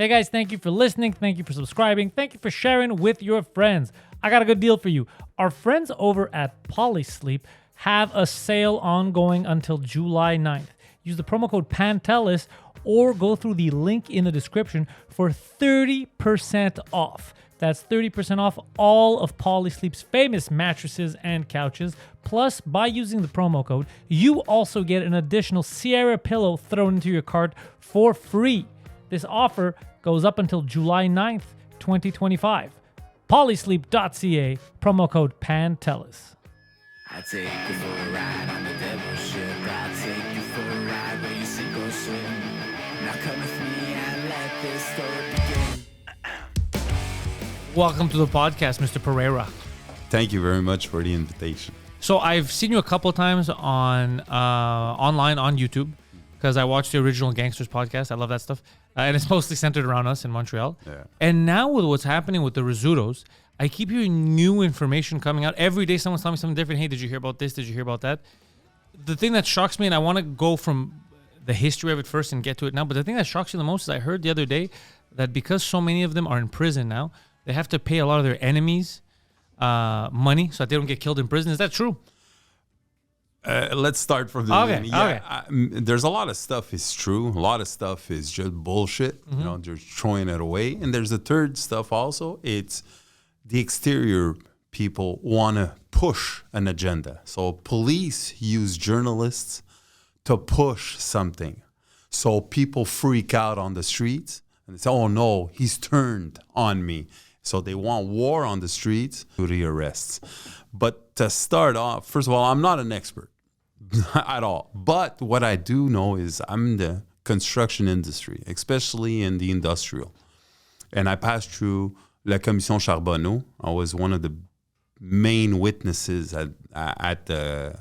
Hey guys, thank you for listening. Thank you for subscribing. Thank you for sharing with your friends. I got a good deal for you. Our friends over at Polysleep have a sale ongoing until July 9th. Use the promo code Pantelis or go through the link in the description for 30% off. That's 30% off all of Polysleep's famous mattresses and couches. Plus, by using the promo code, you also get an additional Sierra pillow thrown into your cart for free. This offer goes up until July 9th, 2025. Polysleep.ca, promo code Pantelis. I take you for a ride on the devil's ship. I'll take you for a ride where you sink or swim. Now come with me and let this story begin. Welcome to the podcast, Mr. Pereira. Thank you very much for the invitation. So I've seen you a couple of times on online on YouTube because I watched the original Gangsters podcast. I love that stuff. And it's mostly centered around us in Montreal. Yeah. And now with what's happening with the Rizzutos, I keep hearing new information coming out. Every day someone's telling me something different. Hey, did you hear about this? Did you hear about that? The thing that shocks me, and I want to go from the history of it first and get to it now, but the thing that shocks you the most is I heard the other day that because so many of them are in prison now, they have to pay a lot of their enemies money so that they don't get killed in prison. Is that true? Let's start from the beginning. Yeah, there's a lot of stuff is true. A lot of stuff is just bullshit. Mm-hmm. You know, they're throwing it away. And there's a third stuff also. It's the exterior people want to push an agenda. So police use journalists to push something. So people freak out on the streets and they say, oh no, he's turned on me. So they want war on the streets to the arrests. But to start off, first of all, I'm not an expert at all. But what I do know is I'm in the construction industry, especially in the industrial. And I passed through La Commission Charbonneau. I was one of the main witnesses at the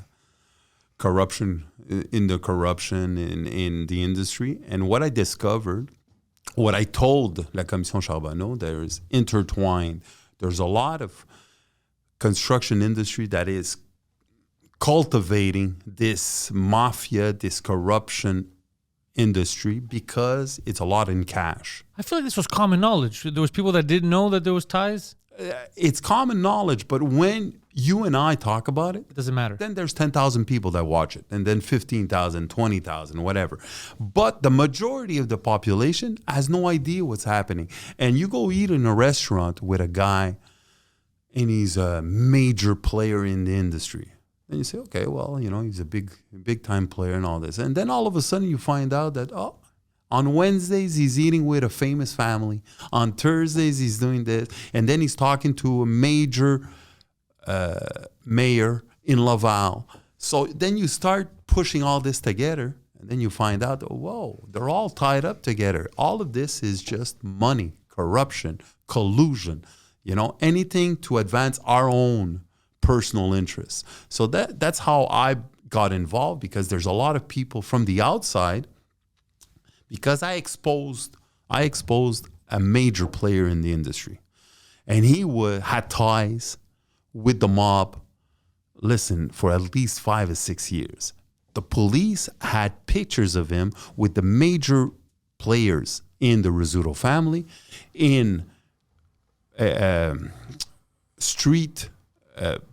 corruption, in the industry. And what I discovered, what I told La Commission Charbonneau, there's intertwined. There's a lot of construction industry that is cultivating this mafia, this corruption industry because it's a lot in cash. I feel like this was common knowledge. There was people that didn't know that there was ties. It's common knowledge, but when you and I talk about it, it doesn't matter. Then there's 10,000 people that watch it, and then 15,000, 20,000, whatever. But the majority of the population has no idea what's happening. And you go eat in a restaurant with a guy, and he's a major player in the industry. And you say, okay, well, you know, he's a big time player and all this. And then all of a sudden you find out that, on Wednesdays, he's eating with a famous family. On Thursdays, he's doing this. And then he's talking to a major mayor in Laval. So then you start pushing all this together. And then you find out, whoa, they're all tied up together. All of this is just money, corruption, collusion. You know, anything to advance our own personal interests. So that's how I got involved, because there's a lot of people from the outside, because I exposed a major player in the industry. And he had ties with the mob, listen, for at least 5 or 6 years. The police had pictures of him with the major players in the Rizzuto family, in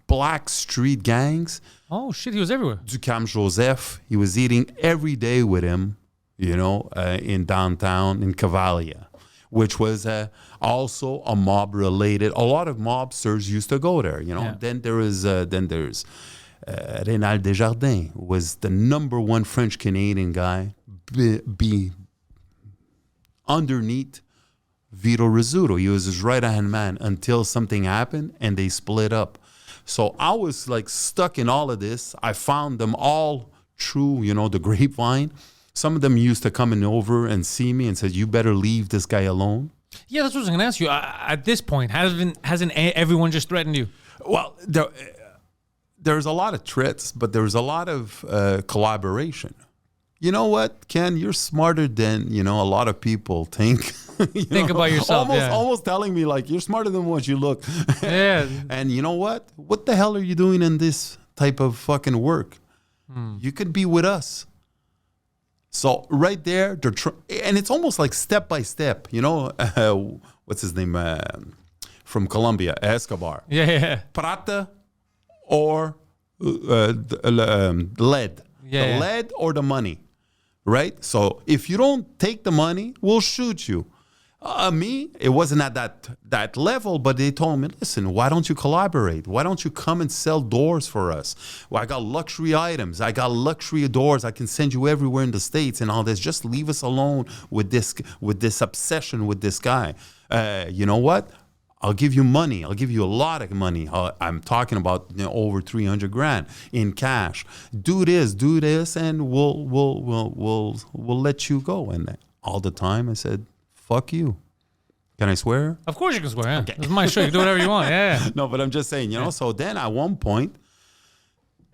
black street gangs. Oh shit, he was everywhere. Ducam Joseph, he was eating every day with him, you know, in downtown in Cavalia, which was also a mob related. A lot of mobsters used to go there, you know. Yeah. Then there's Rénal Desjardins, who was the number one French Canadian guy, be underneath Vito Rizzuto. He was his right-hand man until something happened and they split up. So I was like stuck in all of this. I found them all through, you know, the grapevine. Some of them used to come in over and see me and said, you better leave this guy alone. Yeah, that's what I was going to ask you. At this point, hasn't everyone just threatened you? Well, there's a lot of threats, but there's a lot of collaboration. You know what, Ken? You're smarter than, you know, a lot of people think. Think about yourself. Almost telling me like, you're smarter than what you look. Yeah. And you know what? What the hell are you doing in this type of fucking work? You could be with us. So right there, and it's almost like step by step. You know, what's his name from Colombia, Escobar. Yeah. Prata or lead. Yeah. The lead or the money, right? So if you don't take the money, we'll shoot you. Me, it wasn't at that level, but they told me, listen, why don't you collaborate? Why don't you come and sell doors for us? Well, I got luxury items. I got luxury doors. I can send you everywhere in the States and all this. Just leave us alone with this obsession with this guy. You know what? I'll give you money. I'll give you a lot of money. I'm talking about over $300,000 in cash. Do this, and we'll let you go. And all the time I said, fuck you. Can I swear? Of course you can swear. Yeah. Okay. It's my show. You can do whatever you want. Yeah. No, but I'm just saying, So then at one point,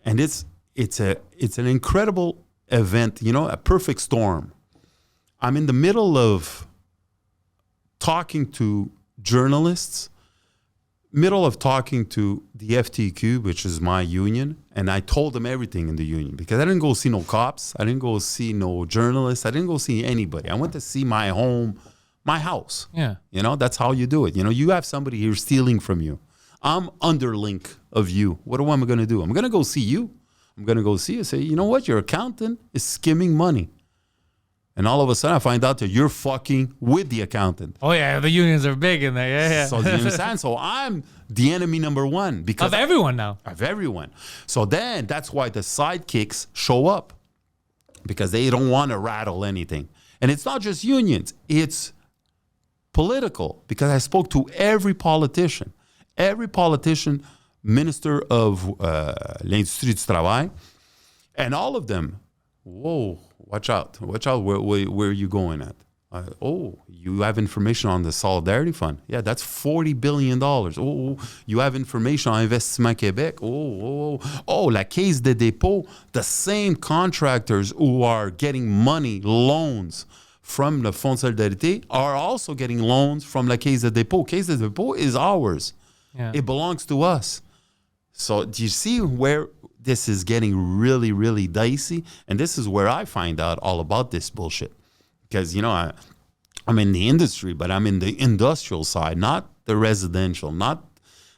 and it's an incredible event, a perfect storm. I'm in the middle of talking to journalists, middle of talking to the FTQ, which is my union, and I told them everything in the union because I didn't go see no cops. I didn't go see no journalists. I didn't go see anybody. I went to see my home, my house. Yeah. That's how you do it. You have somebody here stealing from you. I'm underlink of you. What am I going to do? I'm going to go see you. I'm going to go see you. Say, you know what? Your accountant is skimming money. And all of a sudden, I find out that you're fucking with the accountant. Oh, yeah. The unions are big in there. Yeah. So, do you understand? So, I'm the enemy number one. Because of everyone now. Of everyone. So, then that's why the sidekicks show up. Because they don't want to rattle anything. And it's not just unions. It's political. Because I spoke to every politician. Every politician, minister of l'industrie du travail. And all of them, whoa. Watch out. Where are you going at? You have information on the Solidarity Fund. Yeah, that's $40 billion. Oh, you have information on Investissement Québec. La Caisse de dépôt, the same contractors who are getting money, loans from the Fonds de Solidarité are also getting loans from La Caisse de dépôt. Caisse de dépôt is ours. Yeah. It belongs to us. So do you see where this is getting really, really dicey? And this is where I find out all about this bullshit. Because, I'm in the industry, but I'm in the industrial side, not the residential, not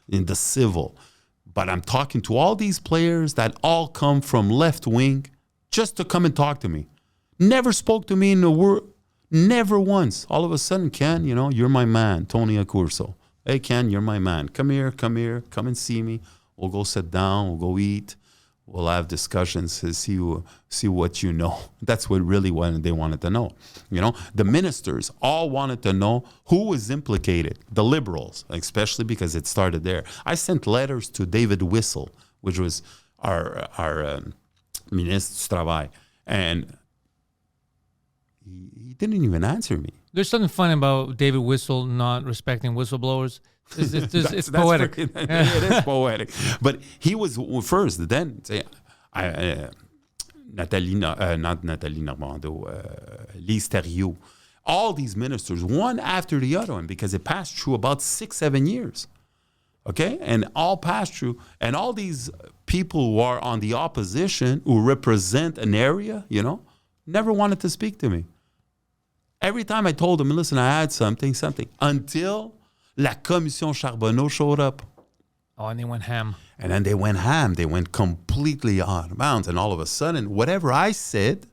in the civil. But I'm talking to all these players that all come from left wing just to come and talk to me. Never spoke to me in a word, never once. All of a sudden, Ken, you're my man, Tony Accurso. Hey, Ken, you're my man. Come here, come and see me. We'll go sit down, we'll go eat. We'll have discussions to see what you know. That's what they wanted to know. The ministers all wanted to know who was implicated, the liberals, especially because it started there. I sent letters to David Whistle, which was our ministre du Travail, and he didn't even answer me. There's something funny about David Whistle not respecting whistleblowers. It's poetic. It is poetic. But he was first. Then not Nathalie Normando, Lise Thériault. All these ministers, one after the other one, because it passed through about 6-7 years. Okay? And all passed through. And all these people who are on the opposition, who represent an area, never wanted to speak to me. Every time I told them, listen, I had something, until La Commission Charbonneau showed up. Oh, and they went ham. And then they went ham. They went completely out of bounds. And all of a sudden, whatever I said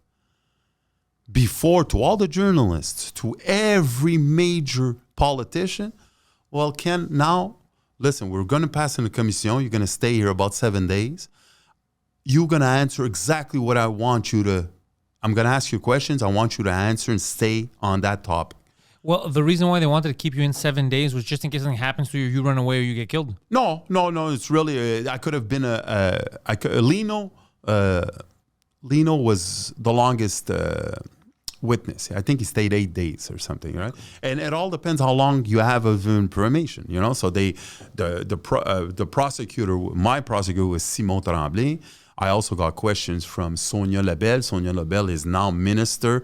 before to all the journalists, to every major politician, well, Ken, now, listen, we're going to pass in the commission. You're going to stay here about 7 days. You're going to answer exactly what I want you to. I'm going to ask you questions. I want you to answer and stay on that topic. Well, the reason why they wanted to keep you in 7 days was just in case something happens to you, you run away or you get killed. No. It's really, I could have been Lino. Lino was the longest witness. I think he stayed 8 days or something, right? And it all depends how long you have of information, So the prosecutor, my prosecutor was Simon Tremblay. I also got questions from Sonia Labelle. Sonia Labelle is now minister.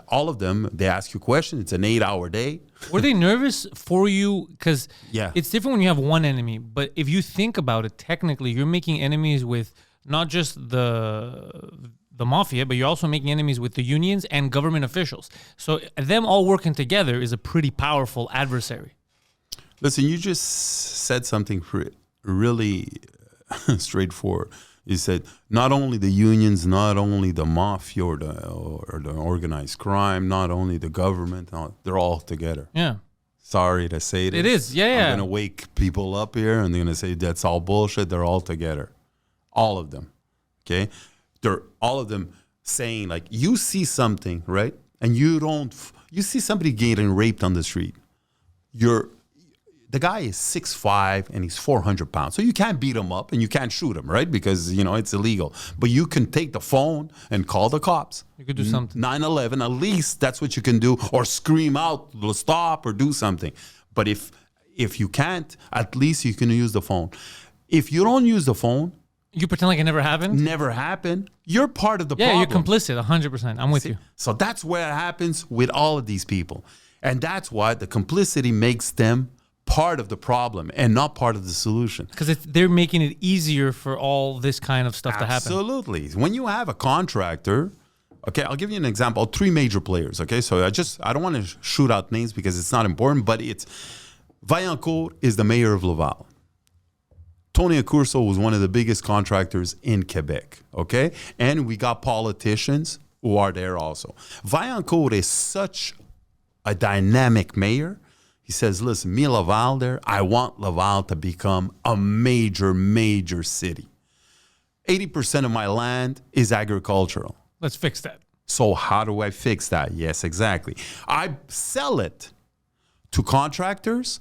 All of them, they ask you questions. It's an 8-hour day. Were they nervous for you? Because yeah, it's different when you have one enemy. But if you think about it, technically, you're making enemies with not just the the mafia, but you're also making enemies with the unions and government officials. So them all working together is a pretty powerful adversary. Listen, you just said something really straightforward. You said not only the unions, not only the mafia or the organized crime, not only the government, they're all together. Yeah. Sorry to say this. It is, yeah. I'm going to wake people up here and they're going to say that's all bullshit. They're all together. All of them. Okay? They're all of them saying, like, you see something, right? And you see somebody getting raped on the street. The guy is 6'5" and he's 400 pounds. So you can't beat him up and you can't shoot him, right? Because, it's illegal. But you can take the phone and call the cops. You could do something. 911, at least that's what you can do. Or scream out, stop, or do something. But if you can't, at least you can use the phone. If you don't use the phone, you pretend like it never happened? Never happened. You're part of the problem. Yeah, you're complicit, 100%. I'm with you. So that's where it happens with all of these people. And that's why the complicity makes them part of the problem and not part of the solution. Because they're making it easier for all this kind of stuff to happen. Absolutely. When you have a contractor, okay, I'll give you an example. 3 major players, okay? So I don't want to shoot out names because it's not important, but Vaillancourt is the mayor of Laval. Tony Accurso was one of the biggest contractors in Quebec, okay? And we got politicians who are there also. Vaillancourt is such a dynamic mayor. He says, listen, me Laval there, I want Laval to become a major, major city. 80% of my land is agricultural. Let's fix that. So how do I fix that? Yes, exactly. I sell it to contractors,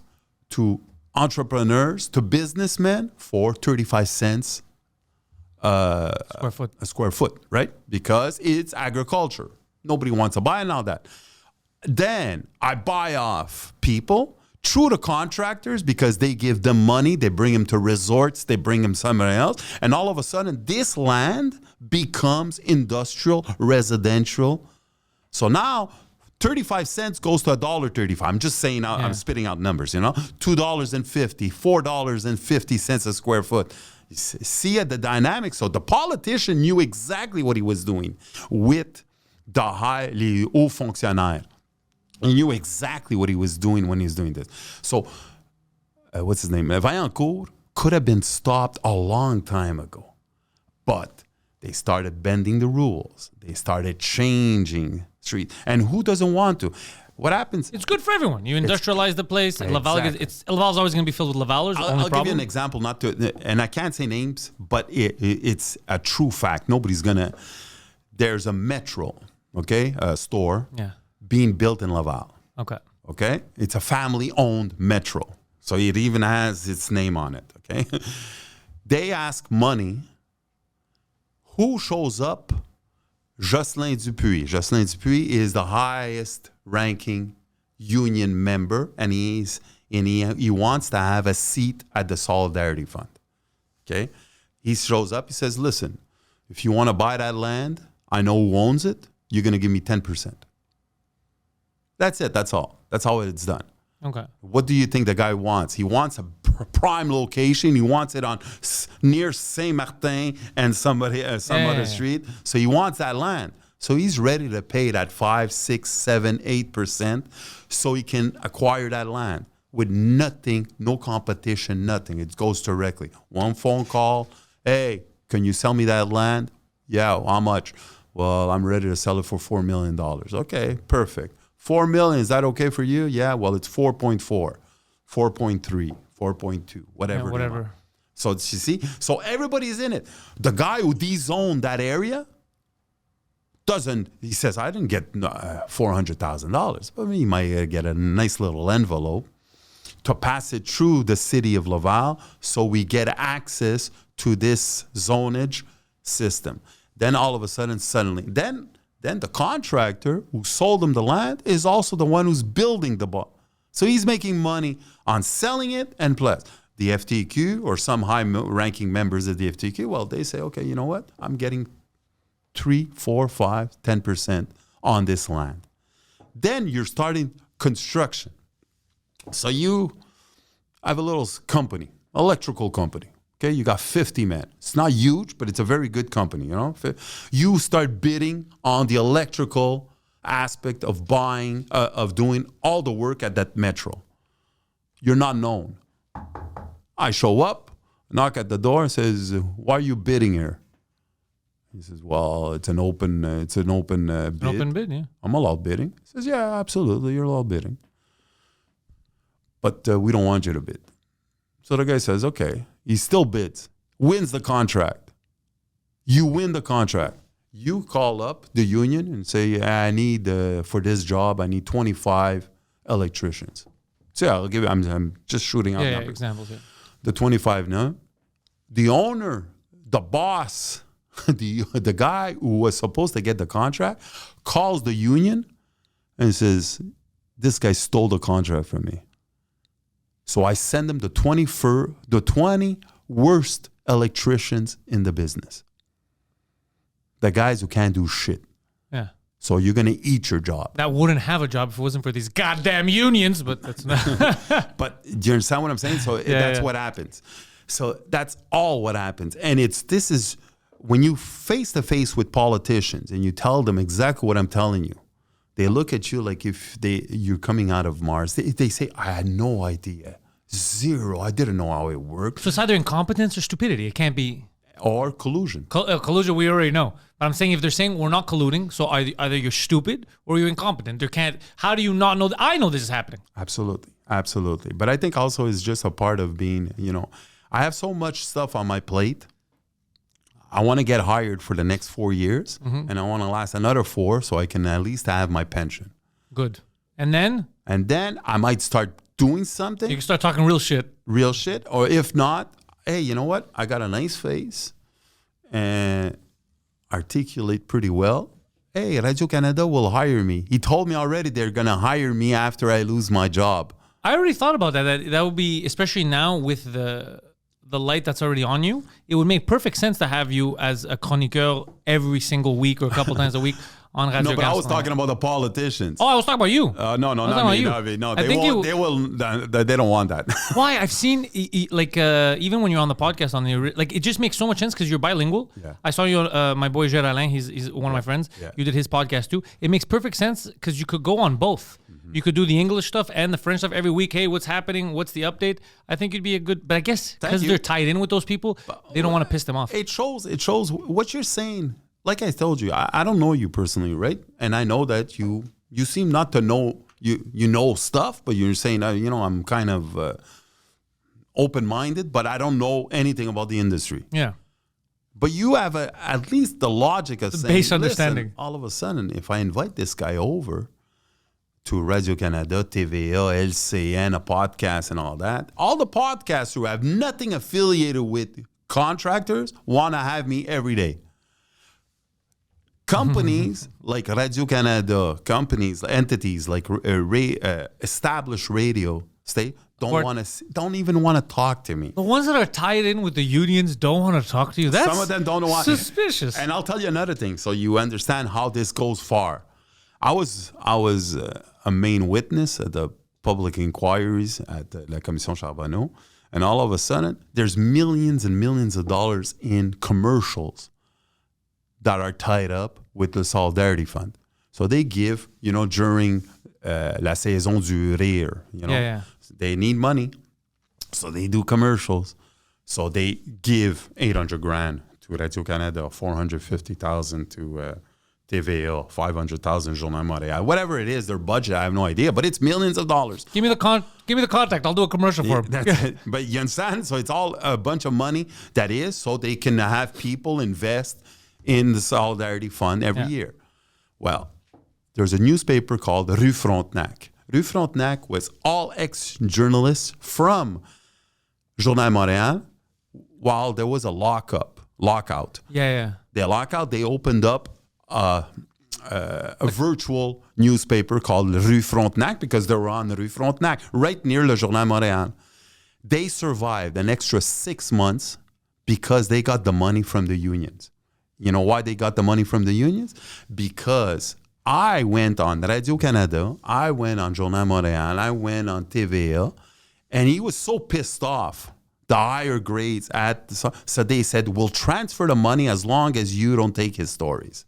to entrepreneurs, to businessmen for 35 cents a square foot, right? Because it's agriculture. Nobody wants to buy now that. Then I buy off people through the contractors because they give them money. They bring them to resorts. They bring them somewhere else. And all of a sudden, this land becomes industrial, residential. So now 35 cents goes to $1.35. I'm just saying, I'm spitting out numbers, $2.50, $4.50 a square foot. See the dynamics. So the politician knew exactly what he was doing with les hauts fonctionnaires. He knew exactly what he was doing when he was doing this. So, what's his name? Vaillancourt could have been stopped a long time ago. But they started bending the rules. They started changing street. And who doesn't want to? What happens? It's good for everyone. You industrialize the place. Exactly. Laval's always going to be filled with Lavalers. I'll give you an example, and I can't say names, but it's a true fact. There's a Metro, okay, a store. Yeah. Being built in Laval. Okay? It's a family-owned metro. So it even has its name on it, okay? They ask money. Who shows up? Jocelyn Dupuis. Jocelyn Dupuis is the highest-ranking union member, and he wants to have a seat at the Solidarity Fund, okay? He shows up. He says, listen, if you want to buy that land, I know who owns it. You're going to give me 10%. That's it. That's all. That's how it's done. Okay. What do you think the guy wants? He wants a prime location. He wants it on near Saint-Martin and some other street. So he wants that land. So he's ready to pay that 5, 6, 7, 8% so he can acquire that land with nothing, no competition, nothing. It goes directly. One phone call. Hey, can you sell me that land? Yeah. How much? Well, I'm ready to sell it for $4 million. Okay, perfect. 4 million, is that okay for you? Yeah, well, it's 4.4, 4.3, 4.2, whatever. Yeah, whatever. So you see? So everybody's in it. The guy who dezoned that area he says, I didn't get $400,000, but he might get a nice little envelope to pass it through the city of Laval so we get access to this zonage system. Then all of a sudden, then the contractor who sold him the land is also the one who's building the bar. So he's making money on selling it and plus. The FTQ or some high-ranking members of the FTQ, well, they say, okay, you know what? I'm getting 3, 4, 5, 10% on this land. Then you're starting construction. So you have a little company, electrical company. Okay, you got 50 men. It's not huge, but it's a very good company, you know. You start bidding on the electrical aspect of buying, of doing all the work at that metro. You're not known. I show up, knock at the door, and says, "Why are you bidding here?" He says, "Well, it's an open bid." Open bid, yeah. I'm allowed bidding. He says, "Yeah, absolutely, you're allowed bidding, but we don't want you to bid." So the guy says, "Okay." He still bids, wins the contract. You win the contract. You call up the union and say, "I need for this job, I need 25 electricians." So I'll give you. I'm just shooting out numbers. Examples. Yeah. The 25 now. The owner, the boss, the guy who was supposed to get the contract, calls the union and says, "This guy stole the contract from me." So I send them the 20 worst electricians in the business. The guys who can't do shit. Yeah. So you're going to eat your job. That wouldn't have a job if it wasn't for these goddamn unions, but that's not. But do you understand what I'm saying? So that's what happens. So that's all what happens. And this is when you face to face with politicians and you tell them exactly what I'm telling you. They look at you like if you're coming out of Mars. They say, "I had no idea. Zero. I didn't know how it worked." So it's either incompetence or stupidity. It can't be. Or collusion. Collusion, we already know. But I'm saying if they're saying we're not colluding, so either you're stupid or you're incompetent. There can't. How do you not know? I know this is happening. Absolutely. Absolutely. But I think also it's just a part of being, I have so much stuff on my plate. I want to get hired for the next 4 years, and I want to last another 4 so I can at least have my pension. Good. And then I might start doing something. You can start talking real shit. Real shit. Or if not, hey, you know what? I got a nice face and articulate pretty well. Hey, Radio-Canada will hire me. He told me already they're going to hire me after I lose my job. I already thought about that. That would be, especially now with the light that's already on you, it would make perfect sense to have you as a chroniqueur every single week or a couple times a week on Radio. No, but I was talking about the politicians. Oh, I was talking about you. No, not me. No, they won't. They don't want that. Why? I've seen even when you're on the podcast it just makes so much sense because you're bilingual. Yeah. I saw you, my boy Géraldin. He's one of my friends. Yeah. You did his podcast too. It makes perfect sense because you could go on both. You could do the English stuff and the French stuff every week. Hey, what's happening? What's the update? I think you'd be a good. But I guess because they're tied in with those people, they don't want to piss them off. It shows what you're saying. Like I told you, I don't know you personally, right? And I know that you seem not to know you know stuff, but you're saying I'm kind of open-minded, but I don't know anything about the industry. Yeah. But you have at least the logic of saying, base understanding. All of a sudden, if I invite this guy over to Radio-Canada, TVA, LCN, a podcast and all that, all the podcasts who have nothing affiliated with contractors want to have me every day. Companies like Radio-Canada, entities like established radio don't even want to talk to me. The ones that are tied in with the unions don't want to talk to you. That's some of them don't want suspicious. And I'll tell you another thing, so you understand how this goes far. I was a main witness at the public inquiries at La Commission Charbonneau, and all of a sudden, there's millions and millions of dollars in commercials that are tied up with the Solidarity Fund. So they give, during la saison du rire, they need money. So they do commercials. So they give 800 grand to Radio-Canada, 450,000 to TVA, 500,000 Journal Montréal. Whatever it is, their budget, I have no idea, but it's millions of dollars. Give me the contact. I'll do a commercial for them. That's it. But you understand? So it's all a bunch of money so they can have people invest in the Solidarity Fund every year. Well, there's a newspaper called Rue Frontenac. Rue Frontenac was all ex-journalists from Journal Montréal while there was a lockout. Yeah. The lockout, they opened up a virtual newspaper called Rue Frontenac because they were on Rue Frontenac, right near Le Journal Montréal. They survived an extra 6 months because they got the money from the unions. You know why they got the money from the unions? Because I went on Radio-Canada, I went on Journal Montréal, I went on TVA, and he was so pissed off the higher grades at so they said, we'll transfer the money as long as you don't take his stories.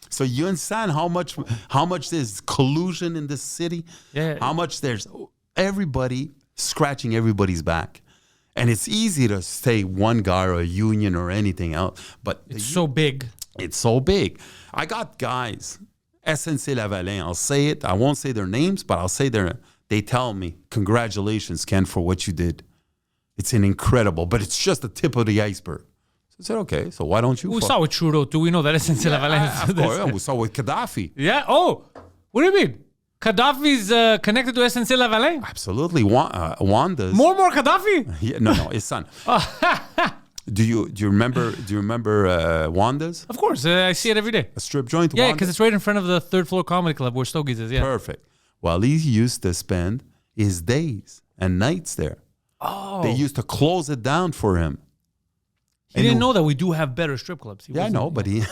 So you understand how much there's collusion in this city? Yeah. How much there's everybody scratching everybody's back. And it's easy to say one guy or a union or anything else, but it's so big. It's so big. I got guys, SNC Lavalin, I'll say it. I won't say their names, but I'll say they tell me, congratulations, Ken, for what you did. It's an incredible, but it's just the tip of the iceberg. So I said, okay, so why don't you? We saw with Trudeau too. We know that SNC Lavalin. Of course, we saw with Gaddafi. Yeah. Oh, what do you mean? Gaddafi's connected to SNC Lavalin? Absolutely. Wanda's. More Gaddafi? Yeah, no, his son. Do you remember Wanda's? Of course, I see it every day. A strip joint? Yeah, because it's right in front of the third floor comedy club where Stogies is. Yeah. Perfect. Well, he used to spend his days and nights there. Oh. They used to close it down for him. He didn't know that we do have better strip clubs. I know, but he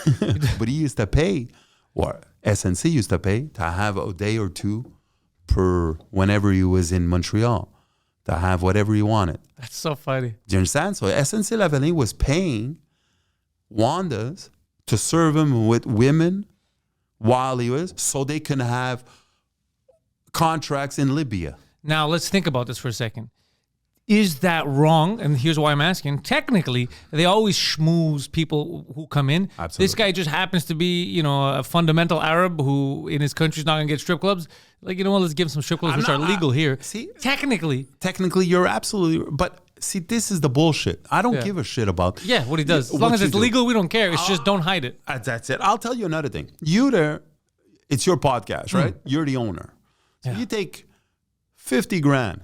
used to pay, or SNC used to pay to have a day or two per whenever he was in Montreal to have whatever he wanted. That's so funny. Do you understand? So SNC Lavalin was paying Wanda's to serve him with women while he was, so they can have contracts in Libya. Now, let's think about this for a second. Is that wrong? And here's why I'm asking. Technically, they always schmooze people who come in. Absolutely. This guy just happens to be, a fundamental Arab who in his country's not going to get strip clubs. Like, you know what, let's give him some strip clubs, which are legal here. See? Technically, you're absolutely... But see, this is the bullshit. I don't give a shit about... Yeah, what he does. As long as it's legal, we don't care. It's just don't hide it. That's it. I'll tell you another thing. It's your podcast, right? You're the owner. So you take 50 grand.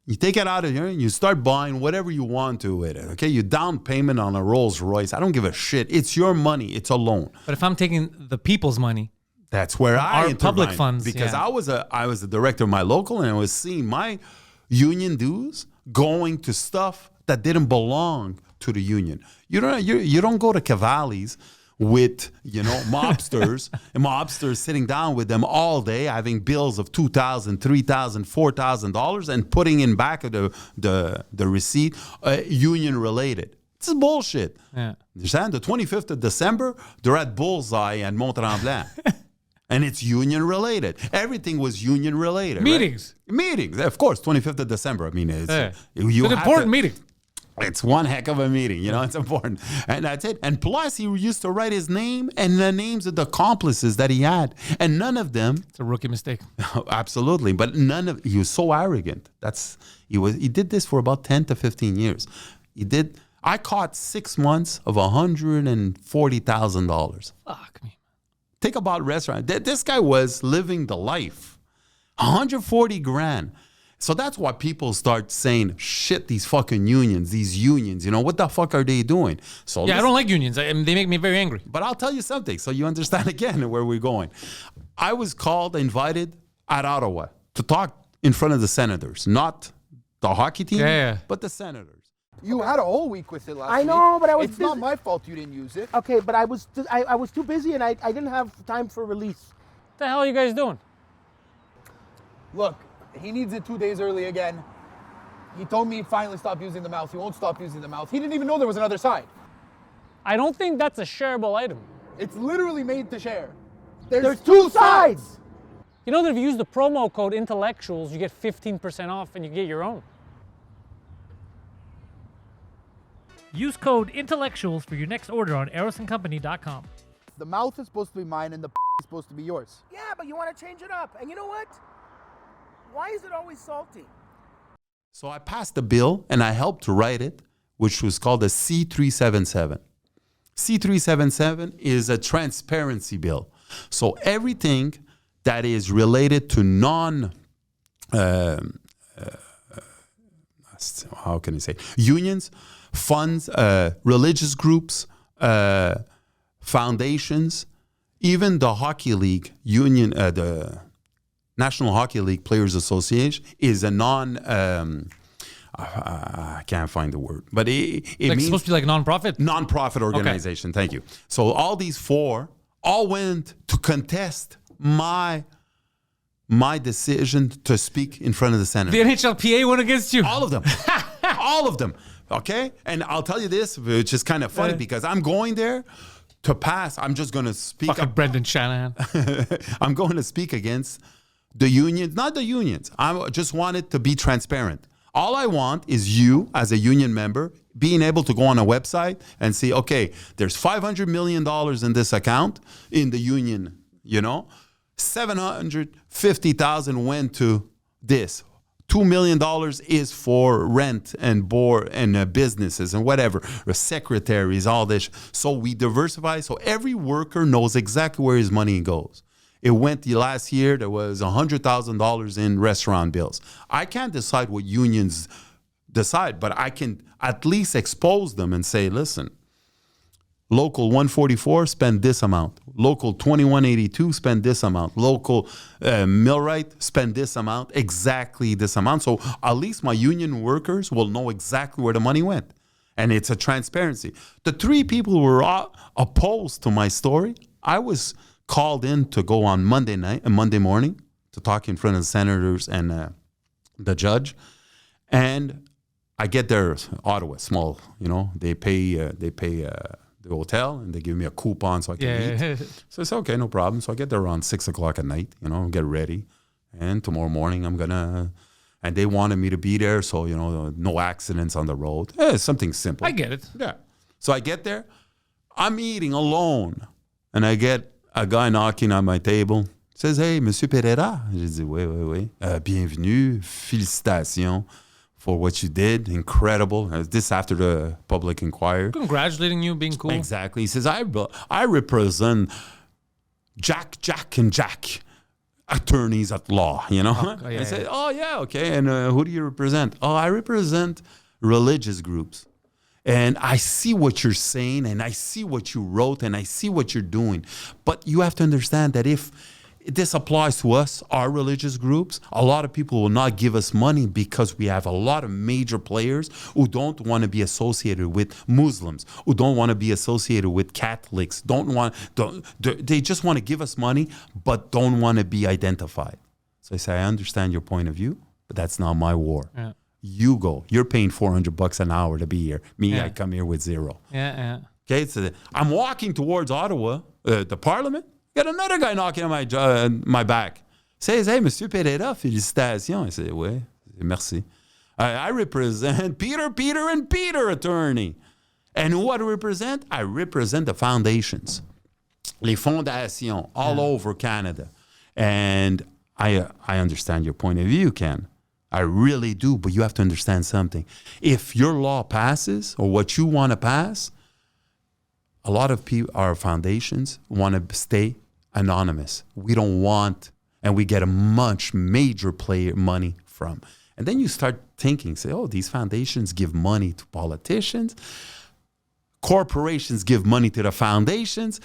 You take it out of here and you start buying whatever you want to with it. Okay, you down payment on a Rolls Royce. I don't give a shit. It's your money. It's a loan. But if I'm taking the people's money, that's where I our public funds, because I was the director of my local and I was seeing my union dues going to stuff that didn't belong to the union. You don't go to Cavalli's with mobsters and mobsters sitting down with them all day having bills of $2,000, $3,000, $4,000 and putting in back of the receipt union related. This is bullshit. Yeah. You understand? The 25th of December, they're at Bullseye and Mont-Tremblant. And it's union related. Everything was union related. Meetings. Right? Meetings, of course. 25th of December. I mean, it's an important meeting. It's one heck of a meeting, it's important. And that's it. And plus, he used to write his name and the names of the accomplices that he had. And none of them... It's a rookie mistake. Absolutely. But he was so arrogant. He did this for about 10 to 15 years. I caught 6 months of $140,000. Fuck me. Think about restaurant. This guy was living the life. 140 grand. So that's why people start saying, shit, these fucking unions, what the fuck are they doing? So I don't like unions. They make me very angry. But I'll tell you something so you understand again where we're going. I was invited at Ottawa to talk in front of the senators, not the hockey team, but the senators. You had a whole week with it last week. I know, but I was It's busy. not my fault you didn't use it. Okay, but I was too busy and I didn't have time for release. What the hell are you guys doing? Look, he needs it 2 days early again. He told me finally stop using the mouse. He won't stop using the mouse. He didn't even know there was another side. I don't think that's a shareable item. It's literally made to share. There's two sides. You know that if you use the promo code intellectuals, you get 15% off and you get your own. Use code intellectuals for your next order on erosandcompany.com. The mouth is supposed to be mine and the is supposed to be yours. Yeah, but you want to change it up. And you know what? Why is it always salty? So I passed a bill and I helped to write it, which was called a C-377. C-377 is a transparency bill. So everything that is related to how can I say, unions, funds, religious groups, foundations, even the hockey league union, the National Hockey League Players Association is a I can't find the word, but it means supposed to be like non-profit? Non-profit organization. Okay. Thank you. So all these four all went to contest my decision to speak in front of the Senate. The NHLPA went against you. All of them. All of them. Okay? And I'll tell you this, which is kind of funny because I'm going there to pass. I'm just going to speak Fucking Brendan Shanahan. I'm going to speak against the unions, not the unions. I just want it to be transparent. All I want is you, as a union member, being able to go on a website and see, okay, there's $500 million in this account in the union, 750,000 went to this. $2 million is for rent and board and businesses and whatever, secretaries, all this. So we diversify. So every worker knows exactly where his money goes. It went the last year, there was $100,000 in restaurant bills. I can't decide what unions decide, but I can at least expose them and say, listen, Local 144 spend this amount. Local 2182 spend this amount. Local millwright spend this amount. Exactly this amount. So at least my union workers will know exactly where the money went. And it's a transparency. The 3 people who were opposed to my story, I was called in to go on Monday morning to talk in front of the senators and the judge. And I get there, Ottawa, small, they pay the hotel and they give me a coupon so I can eat. So I said, okay, no problem. So I get there around 6 o'clock at night, get ready. And tomorrow morning and they wanted me to be there. So, no accidents on the road. Something simple. I get it. Yeah. So I get there, I'm eating alone. And I get a guy knocking on my table. Says, hey, Monsieur Pereira. Je dis, oui. Bienvenue. Félicitations for what you did. Incredible. This after the public inquiry. Congratulating you, being cool. Exactly. He says, I represent Jack, and Jack attorneys at law, I said, oh, yeah, okay. And who do you represent? Oh, I represent religious groups. And I see what you're saying, and I see what you wrote, and I see what you're doing. But you have to understand that if this applies to us, our religious groups, a lot of people will not give us money because we have a lot of major players who don't want to be associated with Muslims, who don't want to be associated with Catholics, they just want to give us money, but don't want to be identified. So I say, I understand your point of view, but that's not my war. Yeah. You go. You're paying $400 an hour to be here. Me, I come here with $0. Yeah. Okay, so I'm walking towards Ottawa, the Parliament. Got another guy knocking on my back. Says, hey, Monsieur Pereira, félicitations. I say, oui, merci. I represent Peter, and Peter attorney. And who I represent? I represent the foundations, les fondations all over Canada. And I understand your point of view, Ken. I really do, but you have to understand something. If your law passes or what you want to pass, a lot of people, our foundations want to stay anonymous. We don't want, and we get a much major player money from. And then you start thinking, say, oh, these foundations give money to politicians. Corporations give money to the foundations.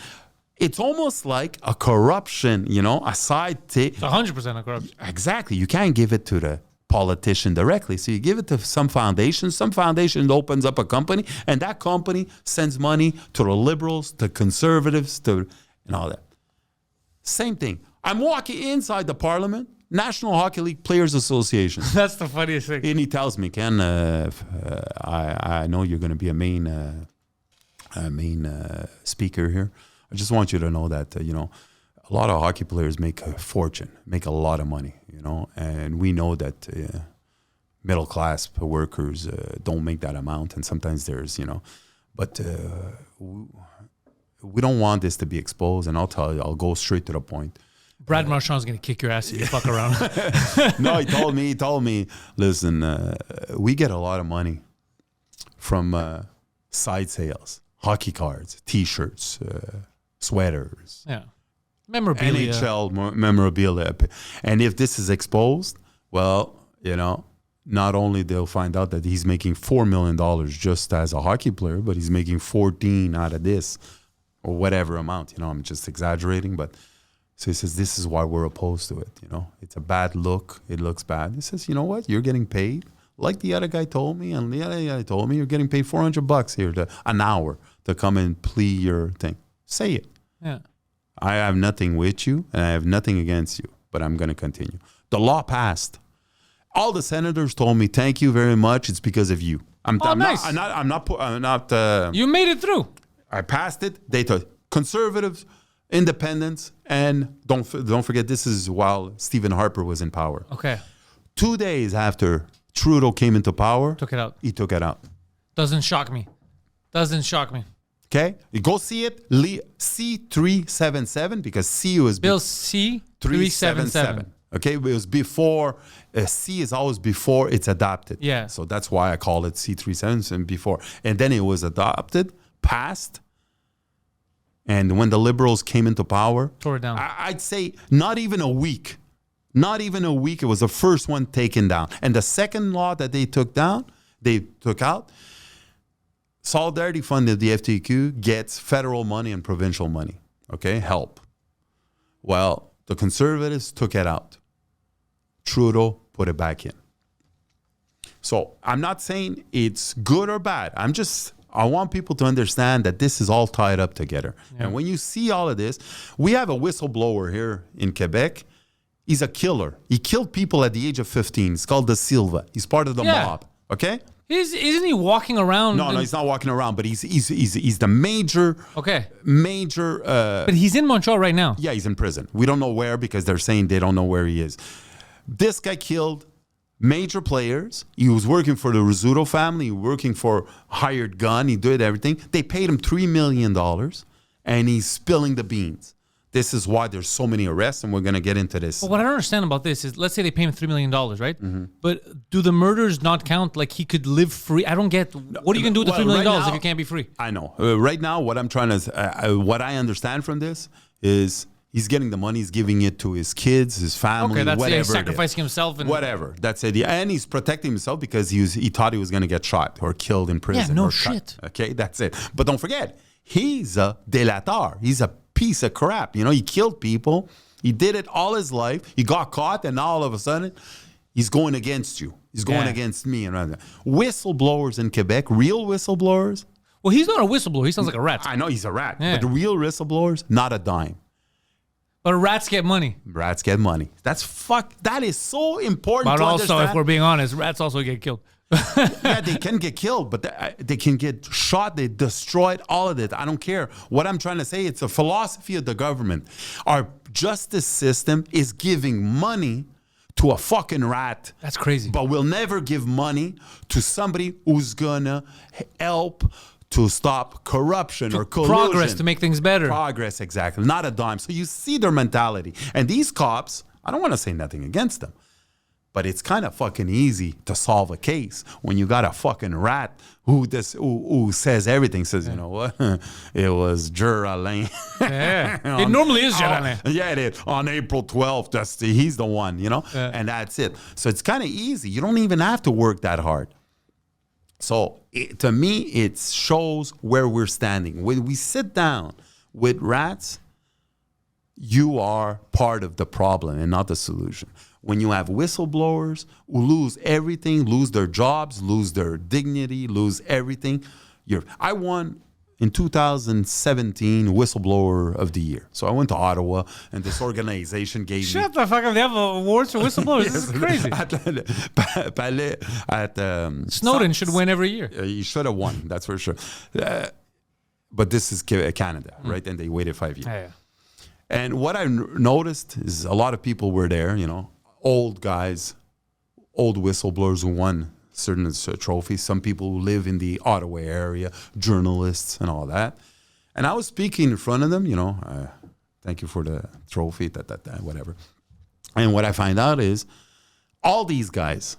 It's almost like a corruption, a side thing. It's 100% a corruption. Exactly. You can't give it to the politician directly. So you give it to some foundation. Some foundation opens up a company, and that company sends money to the liberals, to conservatives, and all that. Same thing. I'm walking inside the Parliament, National Hockey League Players Association. That's the funniest thing. And he tells me, Ken, I know you're going to be a main speaker here. I just want you to know that, a lot of hockey players make a fortune, make a lot of money, and we know that middle class workers don't make that amount, and sometimes there's, but we don't want this to be exposed, and I'll tell you, I'll go straight to the point. Brad Marchand's going to kick your ass if you fuck around. No, he told me, listen, we get a lot of money from side sales, hockey cards, T-shirts, sweaters. Yeah. Memorabilia. NHL memorabilia. And if this is exposed, well, not only they'll find out that he's making $4 million just as a hockey player, but he's making 14 out of this or whatever amount. I'm just exaggerating, but so he says, this is why we're opposed to it. It's a bad look. It looks bad. He says, you know what? You're getting paid like the other guy told me, and the other guy told me you're getting paid $400 here an hour to come and plead your thing. Say it. Yeah. I have nothing with you, and I have nothing against you, but I'm going to continue. The law passed, All the senators told me, "Thank you very much. It's because of you." Nice. I'm not. You made it through. I passed it. They took conservatives, independents, and don't forget this is while Stephen Harper was in power. Okay. 2 days after Trudeau came into power, Took it out. he took it out. Doesn't shock me. Doesn't shock me. Okay, you go see it. C377 because C was Bill C377. Okay, it was before. C is always before it's adopted. Yeah. So that's why I call it C377 before. And then it was adopted, passed. And when the Liberals came into power, Tore it down. I'd say not even a week. Not even a week. It was the first one taken down. And the second law that they took out, Solidarity Fund of the FTQ gets federal money and provincial money. Okay, help. Well, the Conservatives took it out. Trudeau put it back in. So I'm not saying it's good or bad. I want people to understand that this is all tied up together. Yeah. And when you see all of this, we have a whistleblower here in Quebec. He's a killer. He killed people at the age of 15. It's called De Silva. He's part of the mob. Okay? Isn't he walking around? No, he's not walking around, but he's the major. Okay. Major. But he's in Montreal right now. Yeah, he's in prison. We don't know where because they're saying they don't know where he is. This guy killed major players. He was working for the Rizzuto family, working for hired gun. He did everything. They paid him $3 million, and he's spilling the beans. This is why there's so many arrests, and we're going to get into this. But what I don't understand about this is, let's say they pay him $3 million, right? Mm-hmm. But do the murders not count? Like he could live free? I don't get. What are you going to do with the $3 million if you can't be free? I know. Right now, what I'm trying to, what I understand from this is he's getting the money, he's giving it to his kids, his family, okay, that's whatever. He's sacrificing himself. And whatever. That's it. And he's protecting himself because he thought he was going to get shot or killed in prison. Yeah, no or shit. Okay, that's it. But don't forget, he's a delator. He's a piece of crap. You know, he killed people. He did it all his life. He got caught, and now all of a sudden, he's going against you. He's going against me. And whistleblowers in Quebec, real whistleblowers. Well, he's not a whistleblower. He sounds like a rat. I know he's a rat. Yeah. But the real whistleblowers, not a dime. But rats get money. Rats get money. That is so important But to also, understand. if we're being honest, rats also get killed. Yeah, they can get killed, but they can get shot. They destroyed all of it. I don't care. What I'm trying to say, it's a philosophy of the government. Our justice system is giving money to a fucking rat. That's crazy. But we'll never give money to somebody who's gonna help to stop corruption or collusion. Progress to make things better. Progress, exactly. Not a dime. So you see their mentality. And these cops, I don't want to say nothing against them, but it's kind of fucking easy to solve a case when you got a fucking rat who says everything. Says, you know what? It was Alain. Yeah. It normally is Alain. Yeah, it is. On April 12th, he's the one, you know? Yeah. And that's it. So it's kind of easy. You don't even have to work that hard. So to me, it shows where we're standing. When we sit down with rats, you are part of the problem and not the solution. When you have whistleblowers who lose everything, lose their jobs, lose their dignity, lose everything. I won in 2017 Whistleblower of the Year. So I went to Ottawa, and this organization gave me... Shut the fuck up. They have awards for whistleblowers. This is crazy. Snowden should win every year. He should have won, that's for sure. But this is Canada, right? And they waited 5 years. Yeah. And what I noticed is a lot of people were there, you know, old guys, old whistleblowers who won certain trophies. Some people who live in the Ottawa area, journalists and all that. And I was speaking in front of them, you know, thank you for the trophy, whatever. And what I find out is all these guys,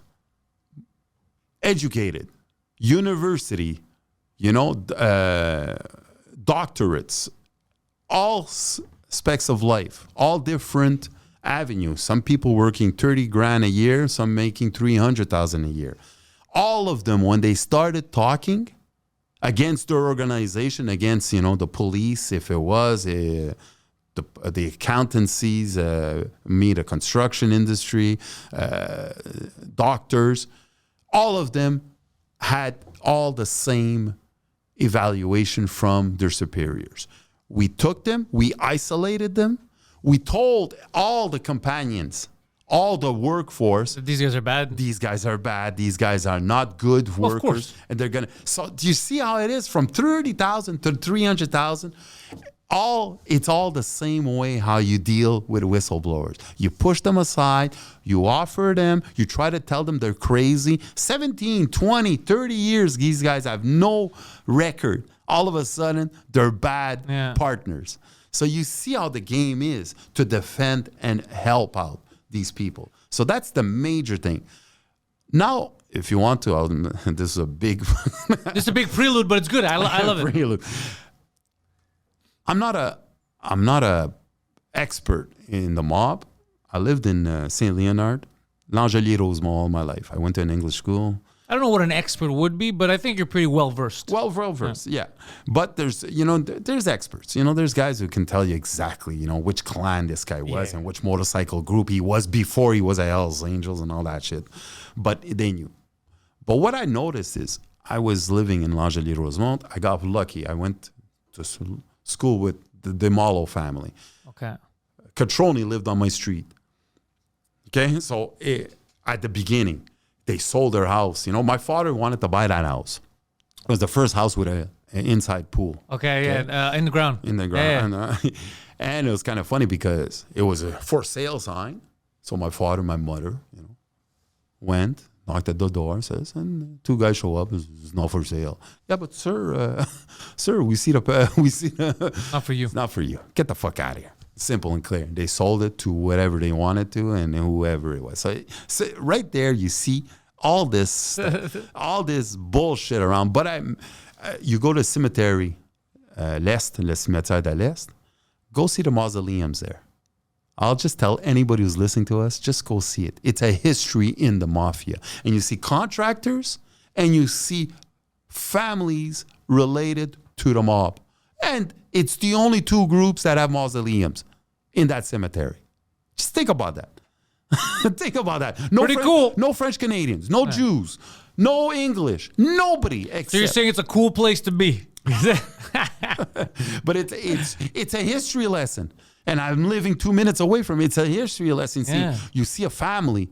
educated, university, you know, doctorates, all aspects of life, all different avenues. Some people working 30 grand a year, some making 300,000 a year. All of them, when they started talking against their organization, against, you know, the police, if it was the accountancies, the construction industry, doctors, all of them had all the same evaluation from their superiors. We took them, we isolated them, we told all the companions, all the workforce. These guys are bad. These guys are bad. These guys are not good Well, of workers. course. And they're going to. So do you see how it is from 30,000 to 300,000? It's all the same way how you deal with whistleblowers. You push them aside, you offer them, you try to tell them they're crazy. 17, 20, 30 years, these guys have no record. All of a sudden, they're bad partners. So you see how the game is to defend and help out these people. So that's the major thing. Now, if you want to, this is a big... This is a big prelude, but it's good. I love it. Prelude. I'm not a expert in the mob. I lived in Saint Leonard, L'Angelier-Rosemont all my life. I went to an English school. I don't know what an expert would be, but I think you're pretty well versed. Well versed, yeah. But there's experts. There's guys who can tell you exactly, which clan this guy was and which motorcycle group he was before he was a Hells Angels and all that shit. But they knew. But what I noticed is I was living in L'Angelier-Rosemont. I got lucky. I went to school with the Demolo family. Okay. Catroni lived on my street. Okay, so at the beginning, they sold their house. My father wanted to buy that house. It was the first house with an inside pool. Okay, yeah, in the ground. In the ground. Yeah. And it was kind of funny because it was a for sale sign. So my father, my mother, went, knocked at the door, says, and two guys show up. It's not for sale. Yeah, but sir, we see Not for you. It's not for you. Get the fuck out of here. Simple and clear. They sold it to whatever they wanted to and whoever it was. So right there, you see all this, all this bullshit around. But you go to cemetery, l'Est, le cimetière de l'Est. Go see the mausoleums there. I'll just tell anybody who's listening to us, just go see it. It's a history in the mafia. And you see contractors and you see families related to the mob. And it's the only two groups that have mausoleums in that cemetery. Just think about that. Think about that. Pretty cool. No French Canadians, no Jews, no English, nobody except. So you're saying it's a cool place to be. But it's a history lesson. And I'm living 2 minutes away from it. It's a history lesson. See, you see a family,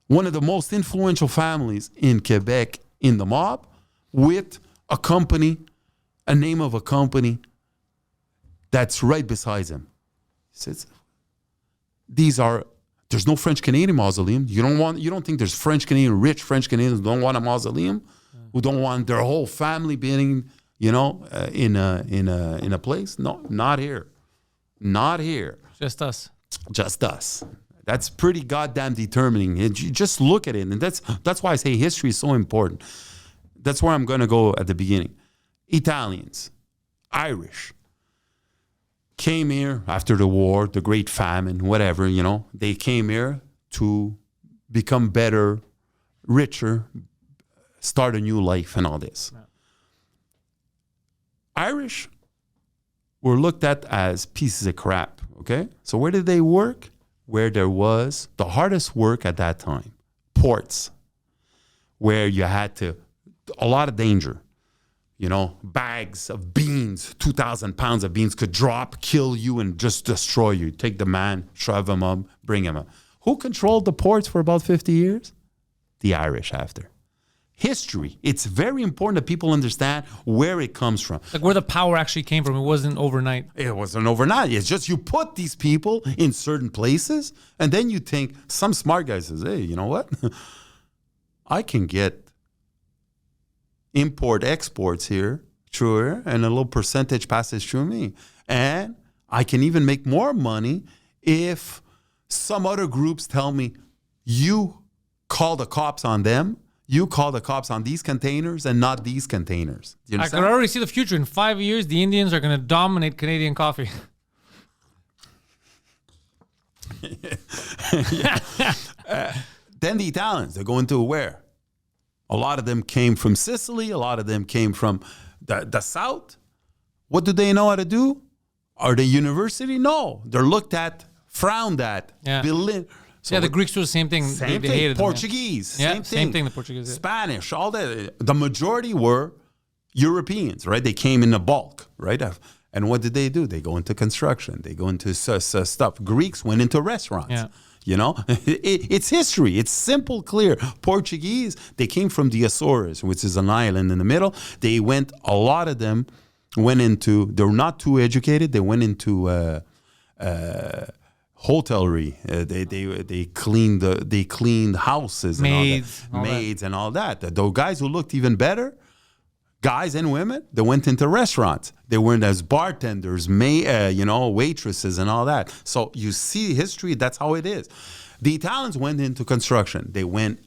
one of the most influential families in Quebec in the mob, with a company, a name of a company that's right beside him. He says, there's no French Canadian mausoleum. You don't think there's rich French Canadians who don't want a mausoleum, who don't want their whole family being, in a place? No, not here. Not here. Just us. Just us. That's pretty goddamn determining. You just look at it, and that's why I say history is so important. That's where I'm going to go at the beginning. Italians, Irish, came here after the war, the Great Famine, whatever, They came here to become better, richer, start a new life and all this. Yeah. Irish were looked at as pieces of crap, okay? So where did they work? Where there was the hardest work at that time, ports, where you had a lot of danger. Bags of beans, 2,000 pounds of beans could drop, kill you, and just destroy you. Take the man, shove him up, bring him up. Who controlled the ports for about 50 years? The Irish after. History. It's very important that people understand where it comes from. Like where the power actually came from. It wasn't overnight. It wasn't overnight. It's just you put these people in certain places, and then you think, some smart guy says, hey, you know what? I can get exports here through here, and a little percentage passes through me. And I can even make more money if some other groups tell me, you call the cops on them, you call the cops on these containers and not these containers. Do you I understand? could already see the future. In 5 years, the Indians are going to dominate Canadian coffee. Then the Italians, they're going to where? A lot of them came from Sicily. A lot of them came from the South. What do they know how to do? Are they university? No. They're looked at, frowned at. Yeah. So the Greeks do the same thing. Same they thing. hated them, Portuguese. Yeah, Same thing. The Portuguese. Yeah. Spanish. All that. The majority were Europeans, right? They came in the bulk, right? And what did they do? They go into construction. They go into stuff. Greeks went into restaurants. Yeah. You know, it's history. It's simple, clear. Portuguese, they came from the Azores, which is an island in the middle. A lot of them went into, they're not too educated. They went into hotelry. They cleaned houses, maids and all that. The guys who looked even better, guys and women, they went into restaurants. They went as bartenders, waitresses and all that. So you see history, that's how it is. The Italians went into construction.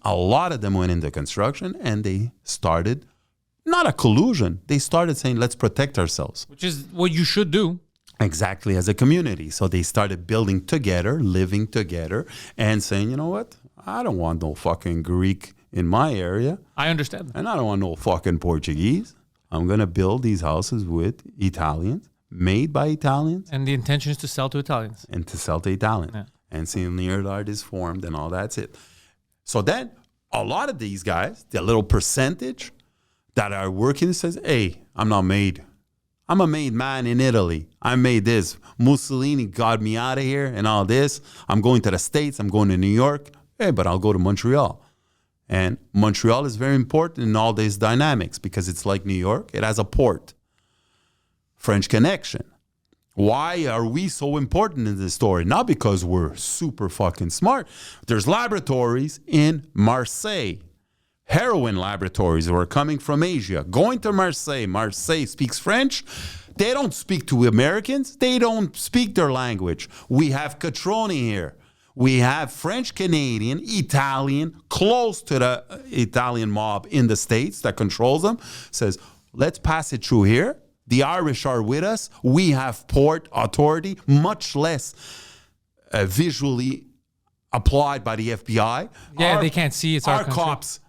A lot of them went into construction, and they started, not a collusion, they started saying, let's protect ourselves. Which is what you should do. Exactly, as a community. So they started building together, living together, and saying, you know what? I don't want no fucking Greek in my area. I understand. And I don't want no fucking Portuguese. I'm going to build these houses with Italians, made by Italians. And the intention is to sell to Italians. And to sell to Italians. Yeah. And seeing art is formed and all that's it. So then a lot of these guys, the little percentage that are working says, hey, I'm not made. I'm a made man in Italy. I made this. Mussolini got me out of here and all this. I'm going to the States. I'm going to New York. Hey, but I'll go to Montreal. And Montreal is very important in all these dynamics because it's like New York. It has a port. French connection. Why are we so important in this story? Not because we're super fucking smart. There's laboratories in Marseille. Heroin laboratories who are coming from Asia. Going to Marseille. Marseille speaks French. They don't speak to Americans. They don't speak their language. We have Catroni here. We have French, Canadian, Italian, close to the Italian mob in the States that controls them. Says, let's pass it through here. The Irish are with us. We have port authority, much less visually applied by the FBI. Yeah, they can't see it's our country. Cops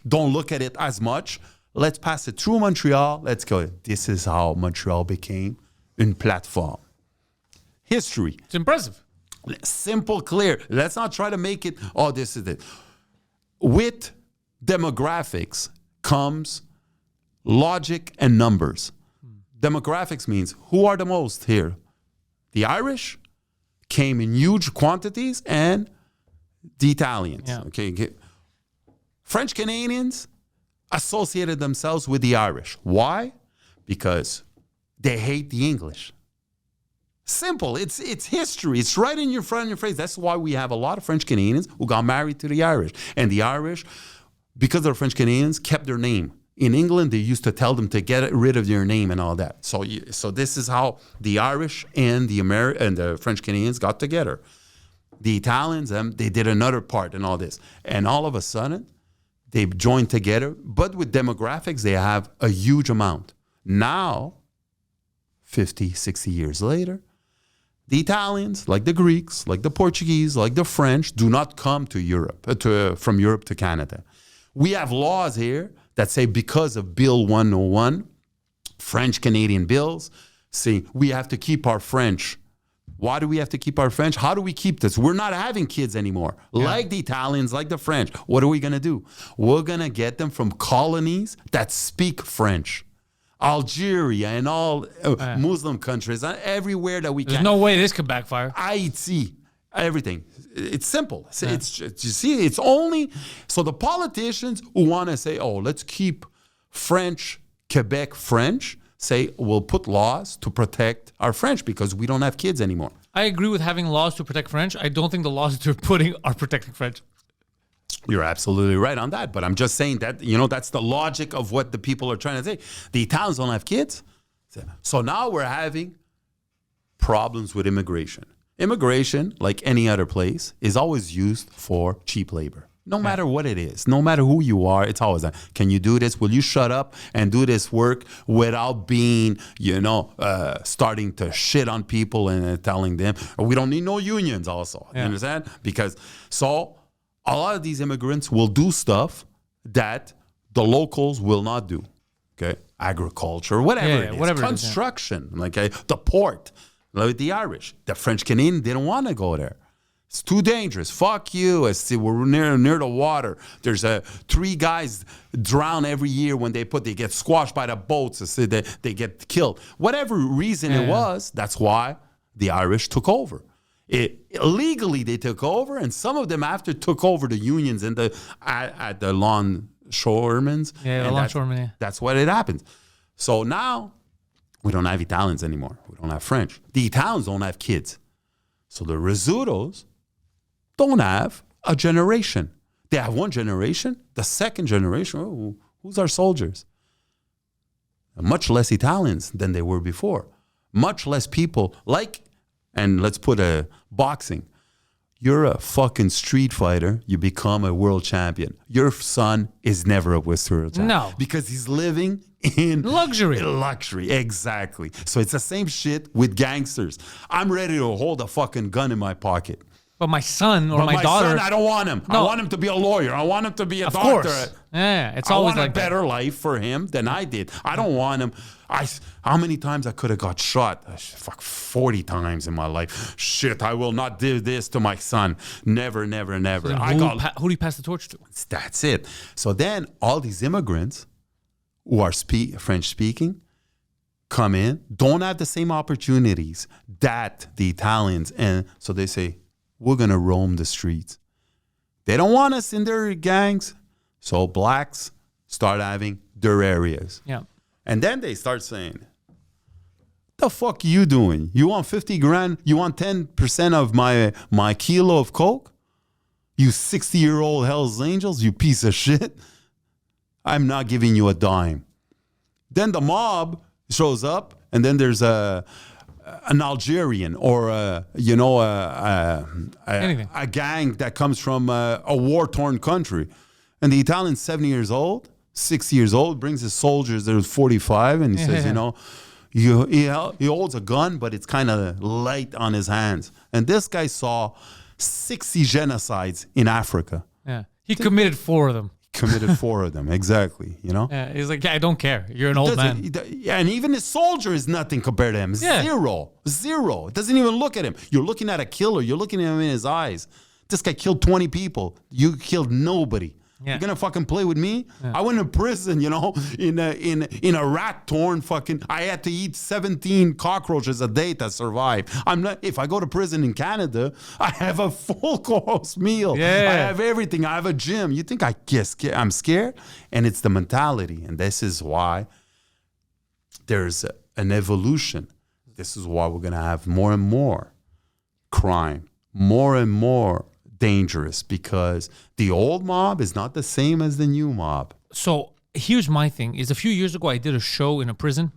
don't look at it as much. Let's pass it through Montreal. Let's go. This is how Montreal became a platform. History. It's impressive. Simple, clear. Let's not try to make it, oh, this is it. With demographics comes logic and numbers. Demographics means who are the most here? The Irish came in huge quantities and the Italians. Yeah. Okay. French Canadians associated themselves with the Irish. Why? Because they hate the English. Simple. It's history. It's right in your front of your face. That's why we have a lot of French Canadians who got married to the Irish. And the Irish, because they're French Canadians, kept their name. In England, they used to tell them to get rid of their name and all that. So this is how the Irish and the French Canadians got together. The Italians, they did another part and all this. And all of a sudden, they joined together. But with demographics, they have a huge amount. Now, 50, 60 years later, the Italians, like the Greeks, like the Portuguese, like the French, do not come to Europe, from Europe to Canada. We have laws here that say because of Bill 101, French-Canadian bills, say we have to keep our French. Why do we have to keep our French? How do we keep this? We're not having kids anymore. Yeah. Like the Italians, like the French. What are we going to do? We're going to get them from colonies that speak French. Algeria and all Muslim countries, everywhere that we can. There's no way this could backfire. Haiti, everything. It's simple. It's you see, it's only so the politicians who want to say, oh, let's keep French, Quebec French, say we'll put laws to protect our French because we don't have kids anymore. I agree with having laws to protect French. I don't think the laws that you're putting are protecting French. You're absolutely right on that. But I'm just saying that, that's the logic of what the people are trying to say. The Italians don't have kids. So now we're having problems with immigration. Immigration, like any other place, is always used for cheap labor. No matter what it is, no matter who you are, it's always that. Can you do this? Will you shut up and do this work without being, starting to shit on people and telling them, we don't need no unions also. You understand? Because a lot of these immigrants will do stuff that the locals will not do. Okay? Agriculture, whatever it is. Construction, the port. Like the Irish. The French Canadian didn't want to go there. It's too dangerous. Fuck you. We're near the water. There's 3 guys drown every year when they get squashed by the boats. They get killed. Whatever reason it was, that's why the Irish took over. Illegally, they took over, and some of them after took over the unions and at the longshoremen's. Yeah, the longshoremen, yeah. That's what it happens. So now we don't have Italians anymore. We don't have French. The Italians don't have kids. So the Rizzutos don't have a generation. They have one generation. The second generation, who's our soldiers? Much less Italians than they were before. Much less people and let's put a boxing. You're a fucking street fighter. You become a world champion. Your son is never a world champion. No. Because he's living in luxury. Luxury, exactly. So it's the same shit with gangsters. I'm ready to hold a fucking gun in my pocket. But my son or But my daughter. son, I don't want him. No. I want him to be a lawyer. I want him to be a Of doctor. course. Yeah, it's I always want like a better life for him than I did. I don't want him. How many times I could have got shot? 40 times in my life. Shit, I will not do this to my son. Never, never, never. That. Who do you pass the torch to? That's it. So then all these immigrants who are French speaking come in, don't have the same opportunities that the Italians, and so they say, we're going to roam the streets. They don't want us in their gangs. So blacks start having their areas. Yeah. And then they start saying, the fuck you doing? You want 50 grand? You want 10% of my kilo of coke? You 60-year-old Hells Angels, you piece of shit. I'm not giving you a dime. Then the mob shows up, and then there's an Algerian or a gang that comes from a war-torn country. And the Italian's 70 years old, 60 years old, brings his soldiers that are 45, and he says, he holds a gun, but it's kind of light on his hands. And this guy saw 60 genocides in Africa. Yeah. He committed 4 of them. Committed 4 of them, exactly, Yeah, he's like, I don't care. You're an old man. And even his soldier is nothing compared to him. Yeah. Zero. It doesn't even look at him. You're looking at a killer. You're looking at him in his eyes. This guy killed 20 people. You killed nobody. Yeah. You're gonna fucking play with me? Yeah. I went to prison, in a rat-torn fucking. I had to eat 17 cockroaches a day to survive. I'm not. If I go to prison in Canada, I have a full course meal. Yeah. I have everything. I have a gym. You think I'm scared? And it's the mentality, and this is why there's an evolution. This is why we're gonna have more and more crime, more and more dangerous, because the old mob is not the same as the new mob. So here's my thing is a few years ago I did a show in a prison,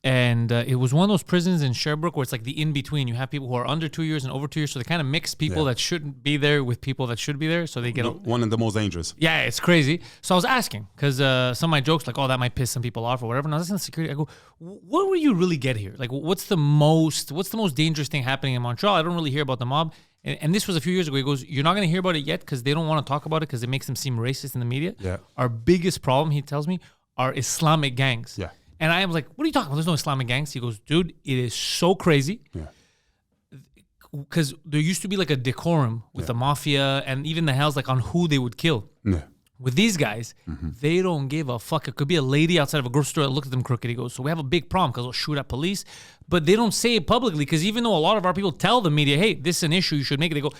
and it was one of those prisons in Sherbrooke where it's like the in-between. You have people who are under 2 years and over 2 years, so they kind of mix people that shouldn't be there with people that should be there, so they get one of the most dangerous. Yeah, it's crazy. So I was asking, because some of my jokes like, oh, that might piss some people off or whatever, and I was asking the security, I go, what will you really get here? Like, what's the most dangerous thing happening in Montreal? I don't really hear about the mob. And this was a few years ago. He goes, you're not going to hear about it yet because they don't want to talk about it because it makes them seem racist in the media. Yeah. Our biggest problem, he tells me, are Islamic gangs. Yeah. And I am like, what are you talking about? There's no Islamic gangs. He goes, dude, it is so crazy. Yeah. Because there used to be like a decorum with the Mafia and even the Hells, like on who they would kill. Yeah. With these guys, they don't give a fuck. It could be a lady outside of a grocery store that looked at them crooked. He goes, so we have a big problem because they'll shoot at police. But they don't say it publicly because even though a lot of our people tell the media, hey, this is an issue, you should make it, they go,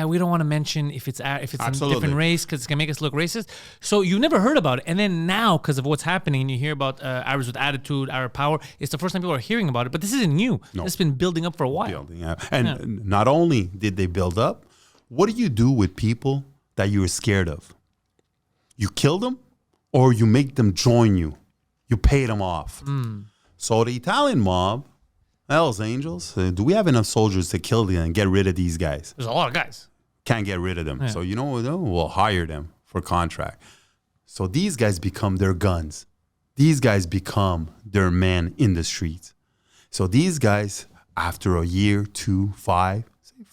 we don't want to mention if it's a different race because it's going to make us look racist. So you never heard about it. And then now, because of what's happening, and you hear about Arabs with attitude, Arab power, it's the first time people are hearing about it. But this isn't new. No. This has been building up for a while. Not only did they build up, what do you do with people that you were scared of? You kill them or you make them join you. You pay them off. So the Italian mob, Hells Angels, do we have enough soldiers to kill them and get rid of these guys? There's a lot of guys. Can't get rid of them. Yeah. So you know what? We'll hire them for contract. So these guys become their guns. These guys become their men in the streets. So these guys, after a year, 2, 5,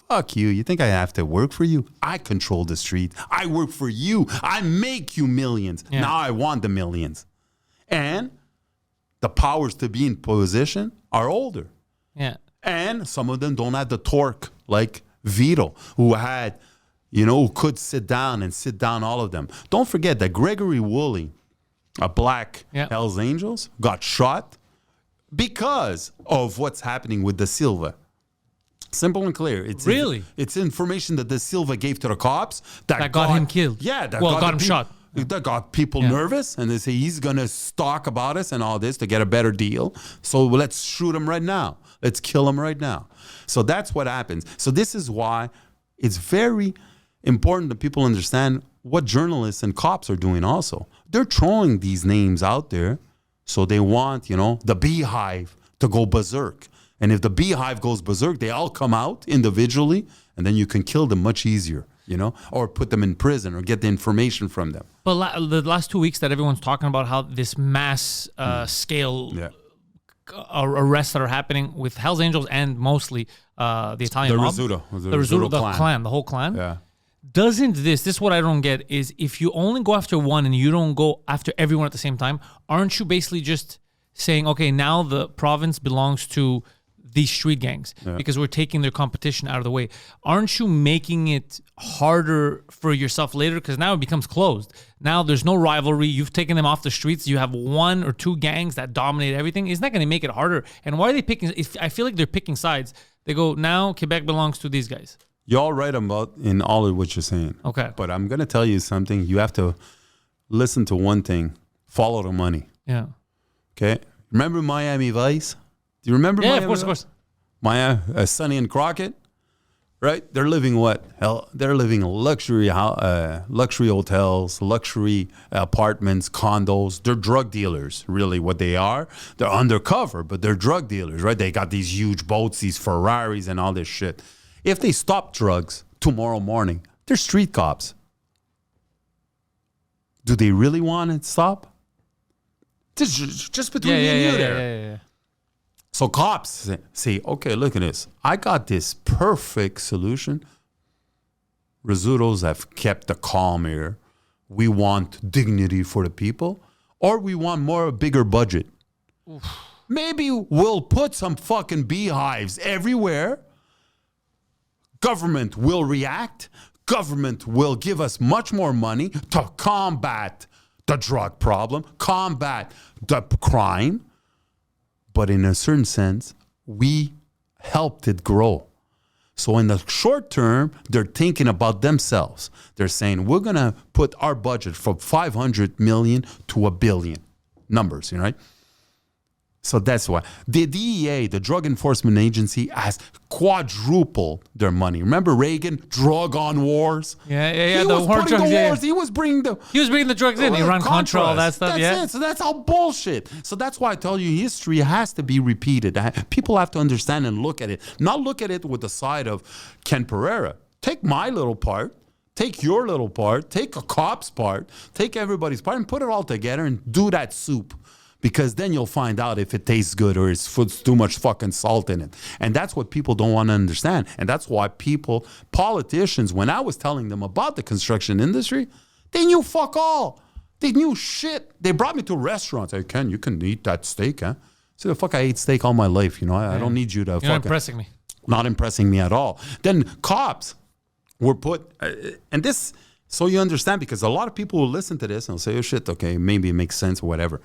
fuck you. You think I have to work for you? I control the street. I work for you. I make you millions. Yeah. Now I want the millions. And the powers to be in position are older. Yeah. And some of them don't have the torque like Vito, who had, who could sit down all of them. Don't forget that Gregory Woolley, a black Hells Angels, got shot because of what's happening with the Silva. Simple and clear. It's Really? It's information that De Silva gave to the cops That got him killed. Yeah, that got him the shot. That got people nervous, and they say he's gonna stalk about us and all this to get a better deal. So let's shoot him right now. Let's kill him right now. So that's what happens. So this is why it's very important that people understand what journalists and cops are doing. Also, they're throwing these names out there, so they want the beehive to go berserk. And if the beehive goes berserk, they all come out individually, and then you can kill them much easier, or put them in prison or get the information from them. But the last 2 weeks that everyone's talking about how this mass scale arrests that are happening with Hell's Angels and mostly the Italian mob. The Rizzuto clan, the whole clan. Yeah. Doesn't this is what I don't get is if you only go after one and you don't go after everyone at the same time, aren't you basically just saying, okay, now the province belongs to these street gangs because we're taking their competition out of the way? Aren't you making it harder for yourself later? Because now it becomes closed. Now there's no rivalry. You've taken them off the streets. You have one or two gangs that dominate everything. Isn't that going to make it harder? And why are they picking? I feel like they're picking sides. They go, now Quebec belongs to these guys. You're all right about in all of what you're saying. Okay. But I'm going to tell you something. You have to listen to one thing. Follow the money. Yeah. Okay. Remember Miami Vice? Do you remember Miami Vice? Of course. Sonny and Crockett, right? They're living what? Hell, they're living luxury hotels, luxury apartments, condos. They're drug dealers, really what they are. They're undercover, but they're drug dealers, right? They got these huge boats, these Ferraris and all this shit. If they stop drugs tomorrow morning, they're street cops. Do they really want it to stop? Just between me and you there. Yeah. So cops say, okay, look at this. I got this perfect solution. Rizzutos have kept the calm here. We want dignity for the people, or we want a bigger budget. Oof. Maybe we'll put some fucking beehives everywhere. Government will react. Government will give us much more money to combat the drug problem, combat the crime. But in a certain sense, we helped it grow. So in the short term, they're thinking about themselves. They're saying, we're going to put our budget from 500 million to $1 billion. Numbers, right? So that's why. The DEA, the Drug Enforcement Agency, has quadrupled their money. Remember Reagan, drug on wars? Yeah. He The was war putting drugs, the wars. He was bringing the drugs in. He ran Contra, all that stuff. That's it. So that's all bullshit. So that's why I tell you, history has to be repeated. People have to understand and look at it. Not look at it with the side of Ken Pereira. Take my little part. Take your little part. Take a cop's part. Take everybody's part and put it all together and do that soup. Because then you'll find out if it tastes good or it's too much fucking salt in it. And that's what people don't want to understand. And that's why politicians, when I was telling them about the construction industry, they knew fuck all. They knew shit. They brought me to restaurants. Hey, Ken, you can eat that steak, huh? So the fuck, I ate steak all my life. I don't need you to fucking... You're not impressing me. Not impressing me at all. Then cops were put... and this... So you understand, because a lot of people will listen to this and say, oh shit, okay, maybe it makes sense or whatever.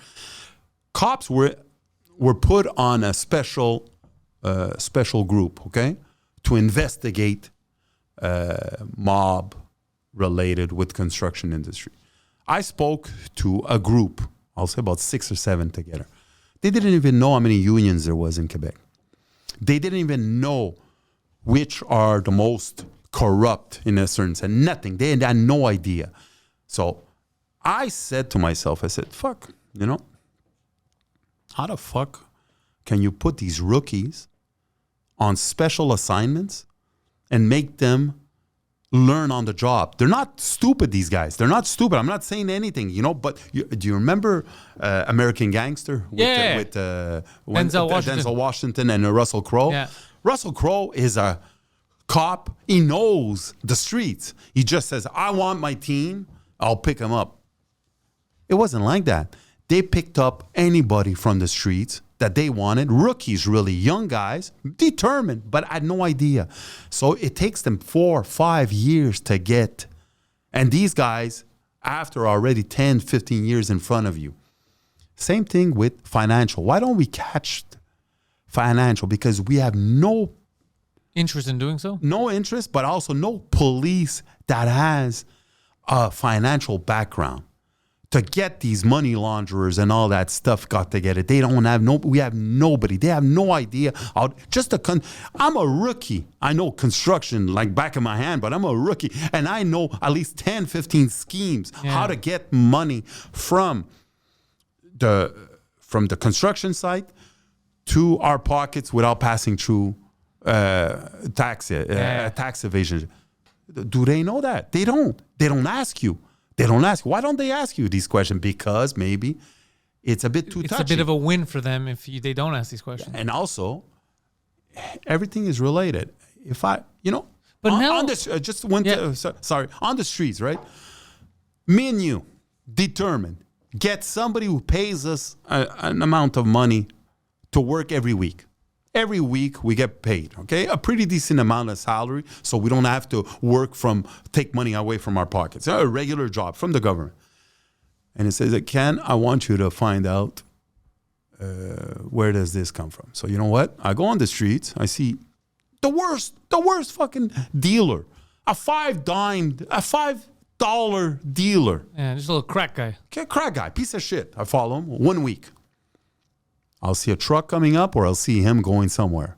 Cops were put on a special group, okay, to investigate mob related with construction industry. I spoke to a group, I'll say about 6 or 7 together. They didn't even know how many unions there was in Quebec. They didn't even know which are the most corrupt in a certain sense. Nothing. They had no idea. So I said to myself, I said, fuck, how the fuck can you put these rookies on special assignments and make them learn on the job? They're not stupid, these guys. They're not stupid. I'm not saying anything, but do you remember American Gangster? With Denzel Washington and Russell Crowe? Yeah. Russell Crowe is a cop. He knows the streets. He just says, I want my team. I'll pick them up. It wasn't like that. They picked up anybody from the streets that they wanted. Rookies, really young guys, determined, but had no idea. So it takes them 4 or 5 years to get. And these guys, after already 10, 15 years in front of you. Same thing with financial. Why don't we catch financial? Because we have no interest in doing so? No interest, but also no police that has a financial background to get these money launderers and all that stuff got together. They don't have we have nobody. They have no idea how I'm a rookie. I know construction like back of my hand, but I'm a rookie and I know at least 10, 15 schemes how to get money from the construction site to our pockets without passing through tax evasion. Do they know that? They don't. They don't ask you. Why don't they ask you these questions? Because maybe it's a bit too touchy. It's a bit of a win for them if they don't ask these questions. And also, everything is related. If I, but now on this, on the streets, right? Me and you determined get somebody who pays us an amount of money to work every week. Every week we get paid, okay? A pretty decent amount of salary, so we don't have to take money away from our pockets. A regular job from the government. And it says, Ken, I want you to find out where does this come from. So you know what? I go on the streets, I see the worst fucking dealer. A $5 dealer. Yeah, just a little crack guy. Okay, crack guy, piece of shit. I follow him 1 week. I'll see a truck coming up or I'll see him going somewhere.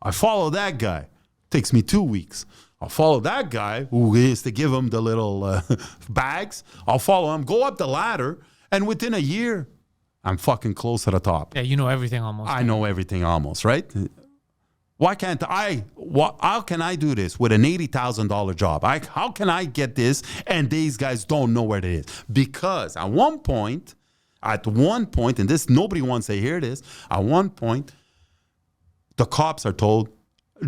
I follow that guy. Takes me 2 weeks. I'll follow that guy who is to give him the little bags. I'll follow him, go up the ladder, and within a year, I'm fucking close to the top. Yeah, you know everything almost. I know everything almost, right? Why can't I? How can I do this with an $80,000 job? How can I get this and these guys don't know where it is? Because at one point, and this nobody wants to hear this, at one point, the cops are told,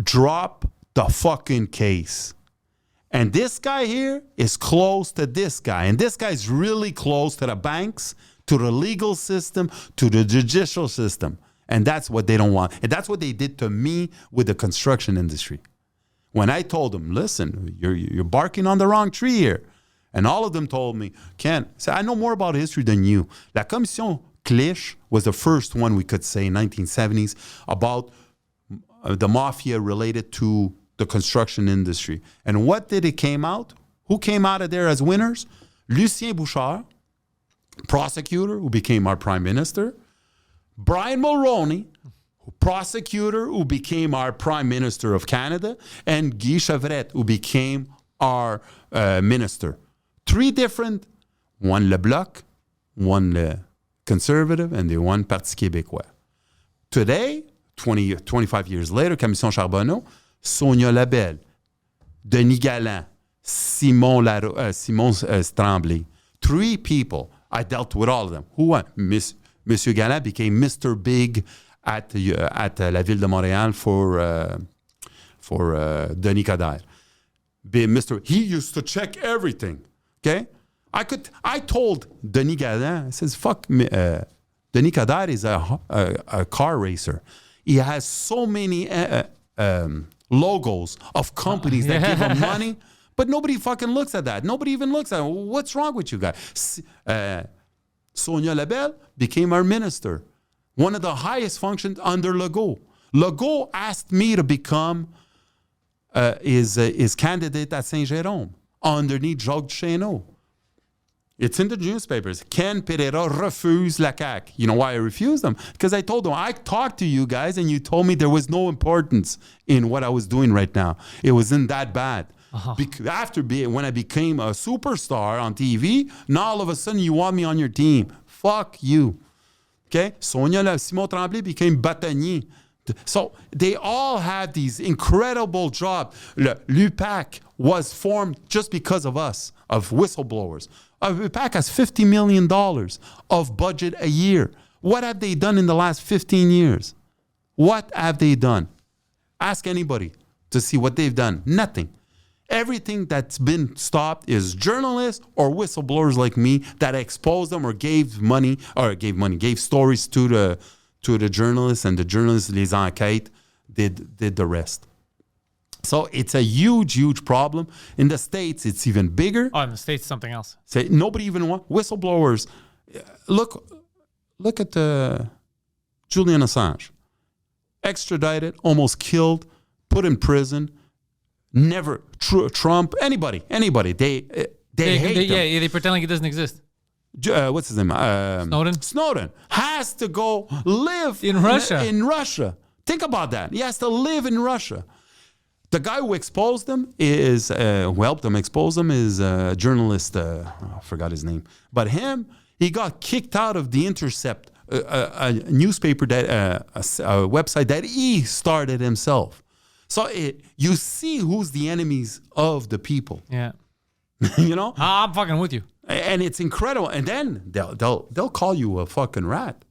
drop the fucking case. And this guy here is close to this guy. And this guy is really close to the banks, to the legal system, to the judicial system. And that's what they don't want. And that's what they did to me with the construction industry. When I told them, listen, you're barking on the wrong tree here. And all of them told me, Ken, I know more about history than you. La Commission Clich was the first one we could say in 1970s about the mafia related to the construction industry. And what did it came out? Who came out of there as winners? Lucien Bouchard, prosecutor who became our prime minister. Brian Mulroney, prosecutor who became our prime minister of Canada. And Guy Chevrette, who became our minister. 3 different, one Le Bloc, one Le Conservative, and the one Parti Québécois. Today, 25 years later, Commission Charbonneau, Sonia Labelle, Denis Galland, Simon Tremblay. 3 people. I dealt with all of them. Who won? Monsieur Galland became Mr. Big at la Ville de Montréal for Denis Coderre. He used to check everything. Okay, I told Denis Galland, I says, fuck me. Denis Coderre is a car racer. He has so many logos of companies that give him money, but nobody fucking looks at that. Nobody even looks at it. What's wrong with you guys? Sonia Labelle became our minister. One of the highest functions under Legault. Legault asked me to become his candidate at Saint-Jérôme underneath Jacques Duchesneau. It's in the newspapers. Ken Pereira refused la CAQ. You know why I refused them? Because I told them, I talked to you guys and you told me there was no importance in what I was doing right now. It wasn't that bad. When I became a superstar on TV, now all of a sudden you want me on your team. Fuck you. Okay? Simon Tremblay became bâtonnier. So they all had these incredible jobs. L'UPAC was formed just because of us, of whistleblowers. UPAC has $50 million of budget a year. What have they done in the last 15 years? What have they done? Ask anybody to see what they've done. Nothing. Everything that's been stopped is journalists or whistleblowers like me that exposed them or gave stories to the journalists, and the journalists, les enquêtes, did the rest. So it's a huge, huge problem. In the States, it's even bigger. Oh, in the States, something else. Say nobody even wants whistleblowers. Look at Julian Assange. Extradited, almost killed put in prison. Never Trump, anybody. They hate them. Yeah, they pretend like it doesn't exist. What's his name? Snowden has to go live In Russia. In Russia. Think about that. He has to live in Russia. The guy who exposed them is, who helped them expose them is a journalist. I forgot his name. But he got kicked out of The Intercept, a newspaper that, a website that he started himself. So you see who's the enemies of the people. Yeah. You know? I'm fucking with you. And it's incredible. And then they'll call you a fucking rat.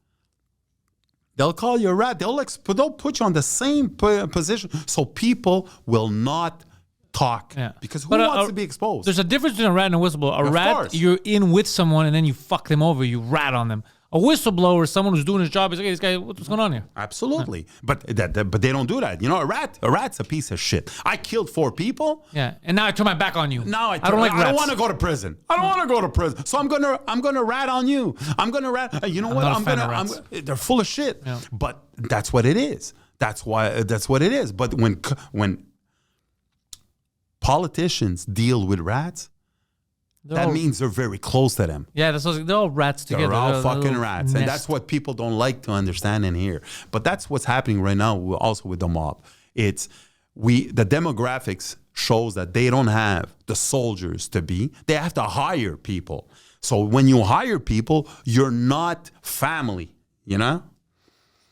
They'll call you a rat. They'll put you on the same position so people will not talk. Yeah. Because who wants to be exposed? There's a difference between a rat and a whistleblower. A rat, course. you're in with someone and then you fuck them over. You rat on them. A whistleblower is someone who's doing his job. He's like, hey, this guy, what's going on here? Absolutely. Yeah. But they don't do that. You know, a rat's a piece of shit. I killed 4 people. Yeah. And now I turn my back on you. Now I don't like rats. I don't want to go to prison. I don't want to go to prison. So I'm gonna rat on you. I'm gonna rat. You know what? They're full of shit. Yeah. But that's what it is. That's what it is. But when politicians deal with rats, that means they're very close to them. Yeah, they're all rats together. They're all fucking rats. Nest. And that's what people don't like to understand and hear. But that's what's happening right now also with the mob. The demographics shows that they don't have the soldiers to be. They have to hire people. So when you hire people, you're not family, you know?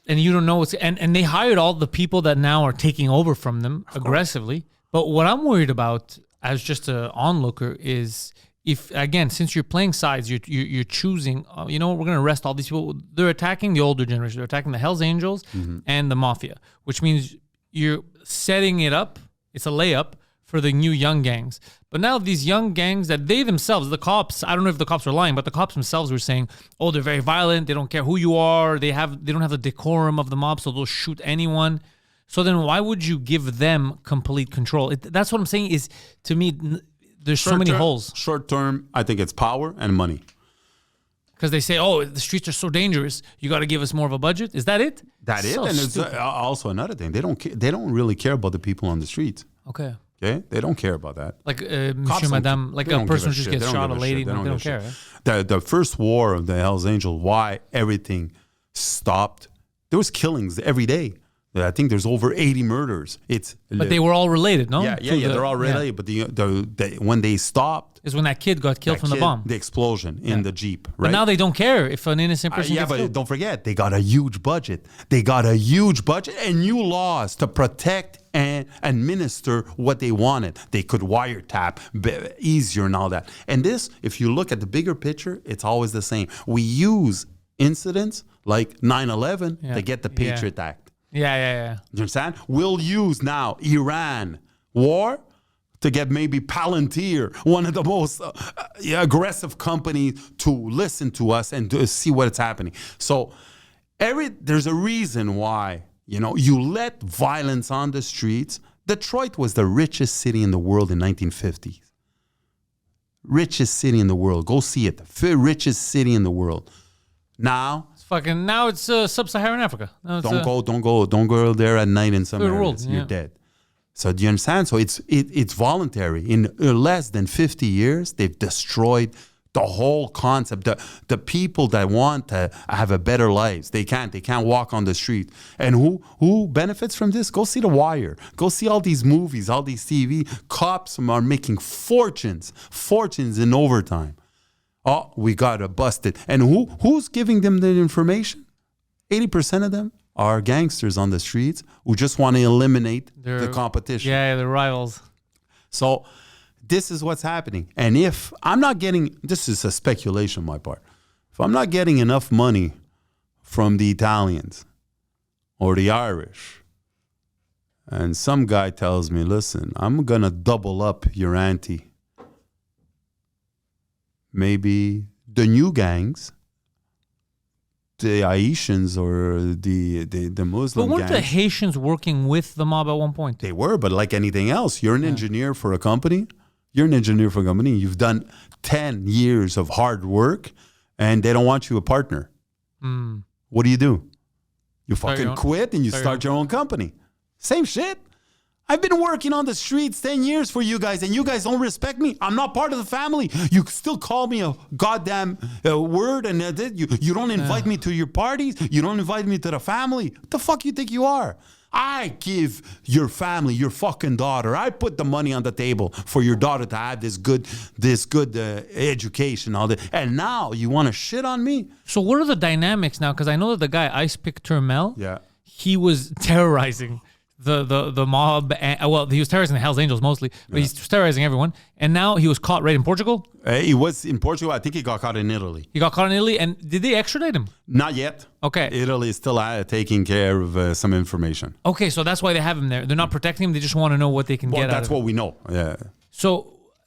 And you don't know what's... And they hired all the people that now are taking over from them aggressively. But what I'm worried about as just an onlooker is... If again, since you're playing sides, you're choosing. You know, we're going to arrest all these people. They're attacking the older generation. They're attacking the Hells Angels and the Mafia, which means you're setting it up. It's a layup for the new young gangs. But now these young gangs that they themselves, the cops. I don't know if the cops are lying, but the cops themselves were saying, "Oh, they're very violent. They don't care who you are. They don't have the decorum of the mob, so they'll shoot anyone." So then, why would you give them complete control? That's what I'm saying. Is to me. There's so many holes. Short term, I think it's power and money. Because they say, oh, the streets are so dangerous. You got to give us more of a budget. Is that it? That's it. And there's also another thing. They don't really care about the people on the streets. Okay. They don't care about that. Like Monsieur, Madame, like a person who just gets shot, a lady. They don't care. The first war of the Hells Angels, why everything stopped. There was killings every day. I think there's over 80 murders. But they were all related, no? Yeah, they're all related. Yeah. But when they stopped, is when that kid got killed from the bomb. The explosion in the Jeep, right? But now they don't care if an innocent person gets killed. Don't forget, they got a huge budget. And new laws to protect and administer what they wanted. They could wiretap easier and all that. And this, if you look at the bigger picture, it's always the same. We use incidents like 9/11 to get the Patriot Act. Yeah. You understand? We'll use now Iran war to get maybe Palantir, one of the most aggressive companies, to listen to us and to see what's happening. So there's a reason why, you let violence on the streets. Detroit was the richest city in the world in 1950s. Richest city in the world. Go see it. The richest city in the world. Now it's sub-Saharan Africa. Don't go there at night in some areas. You're dead. So do you understand? So it's voluntary. In less than 50 years, they've destroyed the whole concept. The people that want to have a better lives, they can't walk on the street. And who benefits from this? Go see The Wire. Go see all these movies, all these TV. Cops are making fortunes in overtime. Oh, we got to bust it. And who's giving them the information? 80% of them are gangsters on the streets who just want to eliminate the competition. Yeah, the rivals. So this is what's happening. And if I'm not getting, this is a speculation on my part, if I'm not getting enough money from the Italians or the Irish, and some guy tells me, listen, I'm going to double up your ante, maybe the new gangs, the Haitians or the Muslim gangs. But weren't the Haitians working with the mob at one point? They were, but like anything else, you're an engineer for a company. You've done 10 years of hard work, and they don't want you a partner. What do? You fucking quit and you start your own company. Same shit. I've been working on the streets 10 years for you guys, and you guys don't respect me. I'm not part of the family. You still call me a goddamn word, and you don't invite me to your parties. You don't invite me to the family. What the fuck you think you are? I give your family your fucking daughter. I put the money on the table for your daughter to have this good education, all that. And now you want to shit on me? So what are the dynamics now? Because I know that the guy Ice Pick Turmel, Yeah. he was terrorizing the mob. Well, he was terrorizing the Hells Angels mostly, but he's terrorizing everyone. And now he was caught right in Portugal. He was in Portugal. I think he got caught in Italy. He got caught in Italy, and did they extradite him? Not yet. Okay. Italy is still taking care of some information. Okay, so that's why they have him there. They're not protecting him. They just want to know what they can Well, get out that's of him. what we know. Yeah. So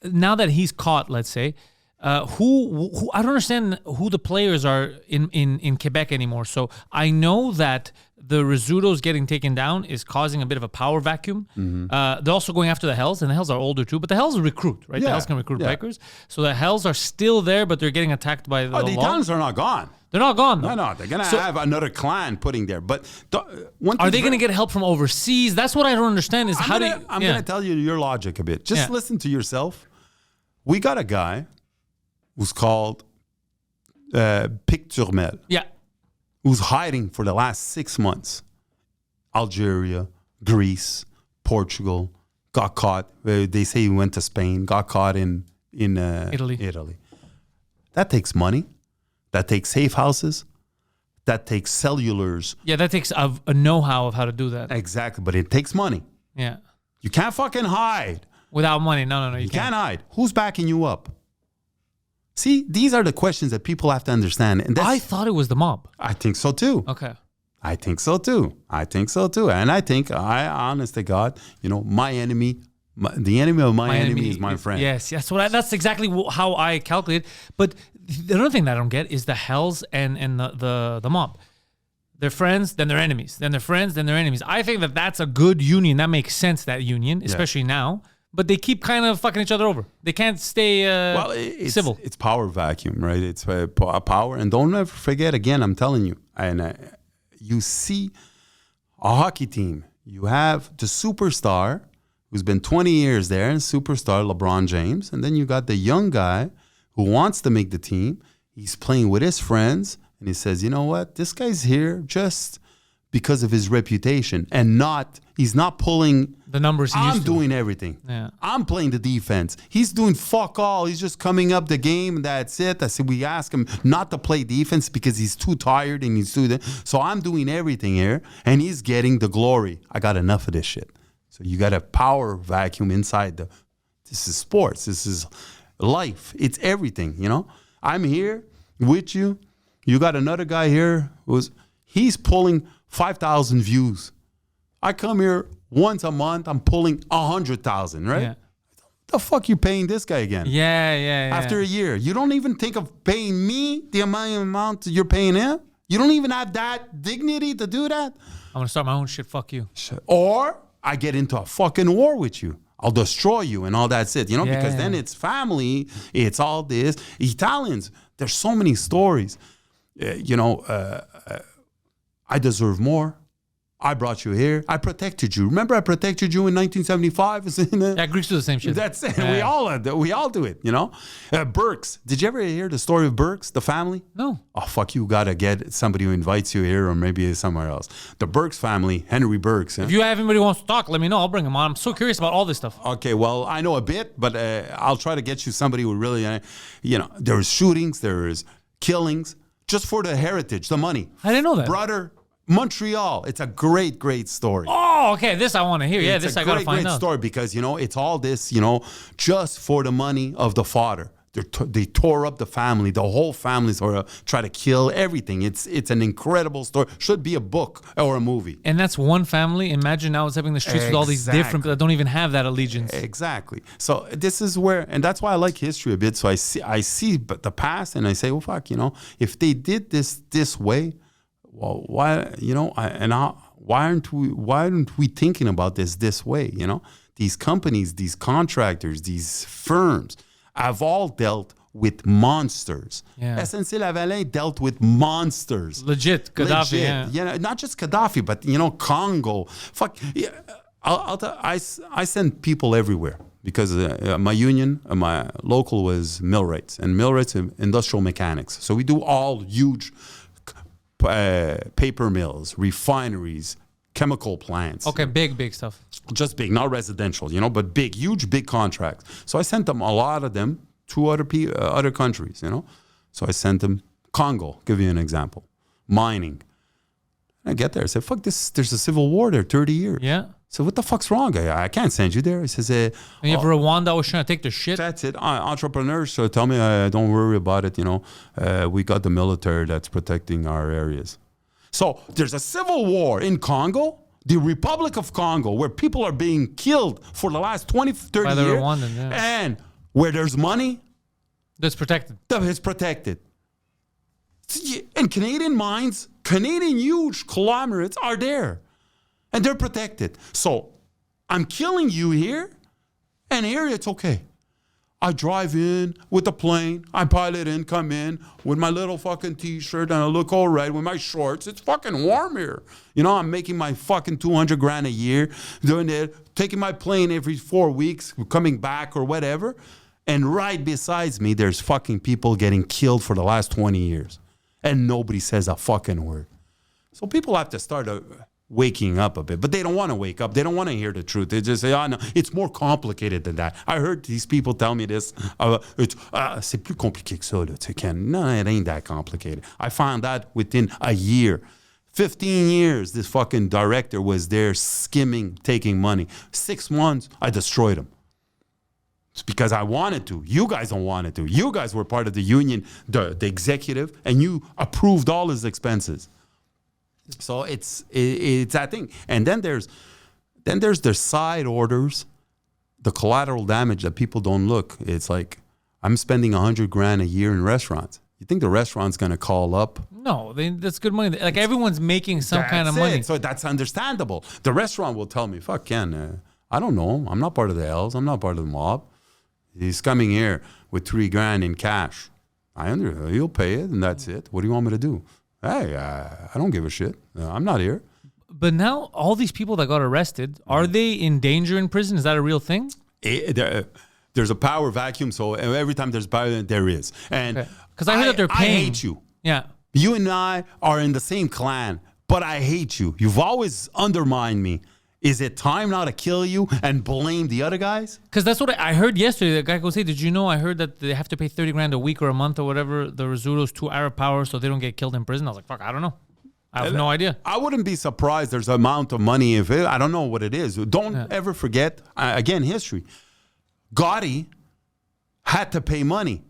now that he's caught, let's say, who I don't understand who the players are in Quebec anymore. So I know that the Rizzuto's getting taken down is causing a bit of a power vacuum. They're also going after the Hells, and the Hells are older too, but the Hells recruit, right? The Yeah, Hells can recruit yeah. bikers. So the Hells are still there, but they're getting attacked by the The law. Italians are not gone. They're not gone, though. No, they're going to So- have another clan putting there. But Are they going to get help from overseas? That's what I don't understand is I'm going to tell you your logic a bit. Just Yeah. listen to yourself. We got a guy who's called Pic Turmel, Yeah. who's hiding for the last 6 months. Algeria, Greece, Portugal, got caught. They say he went to Spain, got caught in Italy. That takes money. That takes safe houses. That takes cellulars. Yeah, that takes a know-how of how to do that. Exactly, but it takes money. Yeah. You can't fucking hide. Without money. No, you You can't. can't hide. Who's backing you up? See, these are the questions that people have to understand. And I thought it was the mob. I think so too. Okay. I think so too. And honest to God, my enemy, the enemy of my enemy is my friend. Yes. That's exactly how I calculate. But the other thing that I don't get is the Hells and the mob. They're friends, then they're enemies. Then they're friends, then they're enemies. I think that that's a good union. That makes sense, that union, especially now. But they keep kind of fucking each other over. They can't stay civil. It's power vacuum, right? It's power. And don't ever forget, again, I'm telling you, and you see a hockey team. You have the superstar who's been 20 years there, and superstar LeBron James. And then you got the young guy who wants to make the team. He's playing with his friends, and he says, you know what? This guy's here just because of his reputation, and he's not pulling The numbers he I'm used to. doing everything. Yeah. I'm playing the defense. He's doing fuck all. He's just coming up the game. That's it. I said we ask him not to play defense because he's too tired and he's too. So I'm doing everything here, and he's getting the glory. I got enough of this shit. So you got a power vacuum inside This is sports. This is life. It's everything. I'm here with you. You got another guy here he's pulling 5,000 views. I come here once a month. I'm pulling 100,000, right? Yeah. The fuck you paying this guy again? Yeah. After a year, you don't even think of paying me the amount you're paying him. You don't even have that dignity to do that. I'm gonna start my own shit. Fuck you. Or I get into a fucking war with you. I'll destroy you and all that shit. Because then it's family. It's all this. Italians. There's so many stories. I deserve more. I brought you here. I protected you. Remember, I protected you in 1975. Yeah, Greeks do the same shit. That's it. Yeah. We all do it. Burks. Did you ever hear the story of Burks, the family? No. Oh fuck! You gotta get somebody who invites you here, or maybe somewhere else. The Burks family, Henry Burks. If you have anybody who wants to talk, let me know. I'll bring him on. I'm so curious about all this stuff. Okay, well, I know a bit, but I'll try to get you somebody who really, there's shootings, there's killings, just for the heritage, the money. I didn't know that. Brother, Montreal. It's a great, great story. Oh, okay. This I want to hear. Yeah, It's this a I gotta great, find great out. story because, it's all this, just for the money of the father. They tore up the family. The whole family try to kill everything. It's an incredible story. Should be a book or a movie. And that's one family. Imagine now it's having the streets with all these different people that don't even have that allegiance. Exactly. So this is where, and that's why I like history a bit. So I see the past, and I say, well, fuck, if they did this way, well, why, why aren't we thinking about this way? These companies, these contractors, these firms have all dealt with monsters. Yeah. SNC Lavalin dealt with monsters. Legit, Gaddafi. Legit. Yeah. Not just Gaddafi, but Congo. Fuck. Yeah. I send people everywhere because my union, my local was millwrights, and millwrights are industrial mechanics. So we do all huge paper mills, refineries, chemical plants. Okay, big stuff. Just big, not residential, but big, huge, big contracts. So I sent them a lot of them to other countries, So I sent them Congo, give you an example, mining. I get there, I said, fuck this, there's a civil war there, 30 years. Yeah. So what the fuck's wrong? I can't send you there. He says, and you have Rwanda was trying to take the shit. That's it. Entrepreneurs tell me, don't worry about it. We got the military that's protecting our areas. So there's a civil war in Congo, the Republic of Congo, where people are being killed for the last 20, 30 By the years. Rwandan, yeah. And where there's money, that's protected. that is protected. And Canadian mines, Canadian huge conglomerates are there. And they're protected. So I'm killing you here, and here it's okay. I drive in with the plane, I pilot in, come in with my little fucking t-shirt, and I look all right with my shorts. It's fucking warm here. I'm making my fucking $200,000 a year, doing it, taking my plane every 4 weeks, coming back or whatever. And right besides me, there's fucking people getting killed for the last 20 years. And nobody says a fucking word. So people have to start waking up a bit, but they don't want to wake up. They don't want to hear the truth. They just say, no, it's more complicated than that. I heard these people tell me this. C'est plus compliqué que ça, là, tu sais, no, it ain't that complicated. I found out within a year. 15 years, this fucking director was there skimming, taking money. 6 months, I destroyed him. It's because I wanted to. You guys don't want it to. You guys were part of the union, the executive, and you approved all his expenses. So it's that thing. And then there's the side orders, the collateral damage that people don't look. It's like, I'm spending $100,000 a year in restaurants. You think the restaurant's going to call up? No, that's good money. Like everyone's making some kind of money. So that's understandable. The restaurant will tell me, fuck Ken, I don't know. I'm not part of the Hells. I'm not part of the mob. He's coming here with $3,000 in cash. He'll pay it and that's it. What do you want me to do? Hey, I don't give a shit. I'm not here. But now all these people that got arrested, are they in danger in prison? Is that a real thing? There's a power vacuum, so every time there's power, there is. And because I heard that they're paying. I hate you. Yeah. You and I are in the same clan, but I hate you. You've always undermined me. Is it time now to kill you and blame the other guys? Because that's what I heard yesterday. The guy goes, hey, did you know I heard that they have to pay $30,000 a week or a month or whatever, the Rizzuto's to Arab Power so they don't get killed in prison? I was like, fuck, I don't know. I have no idea. I wouldn't be surprised there's an amount of money. I don't know what it is. Don't ever forget, again, history. Gotti had to pay money.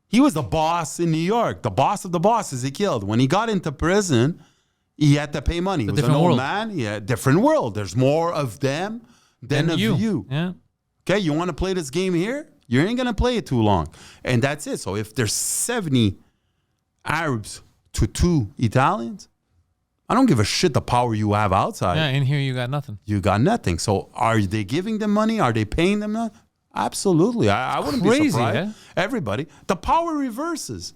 He was the boss in New York. The boss of the bosses he killed. When he got into prison, he had to pay money. He was an old man. Yeah, different world. There's more of them than of you. Yeah. Okay, you want to play this game here? You ain't going to play it too long. And that's it. So if there's 70 Arabs to 2 Italians, I don't give a shit the power you have outside. Yeah, in here you got nothing. You got nothing. So are they giving them money? Are they paying them nothing? Absolutely. I wouldn't be surprised. Eh? Everybody. The power reverses.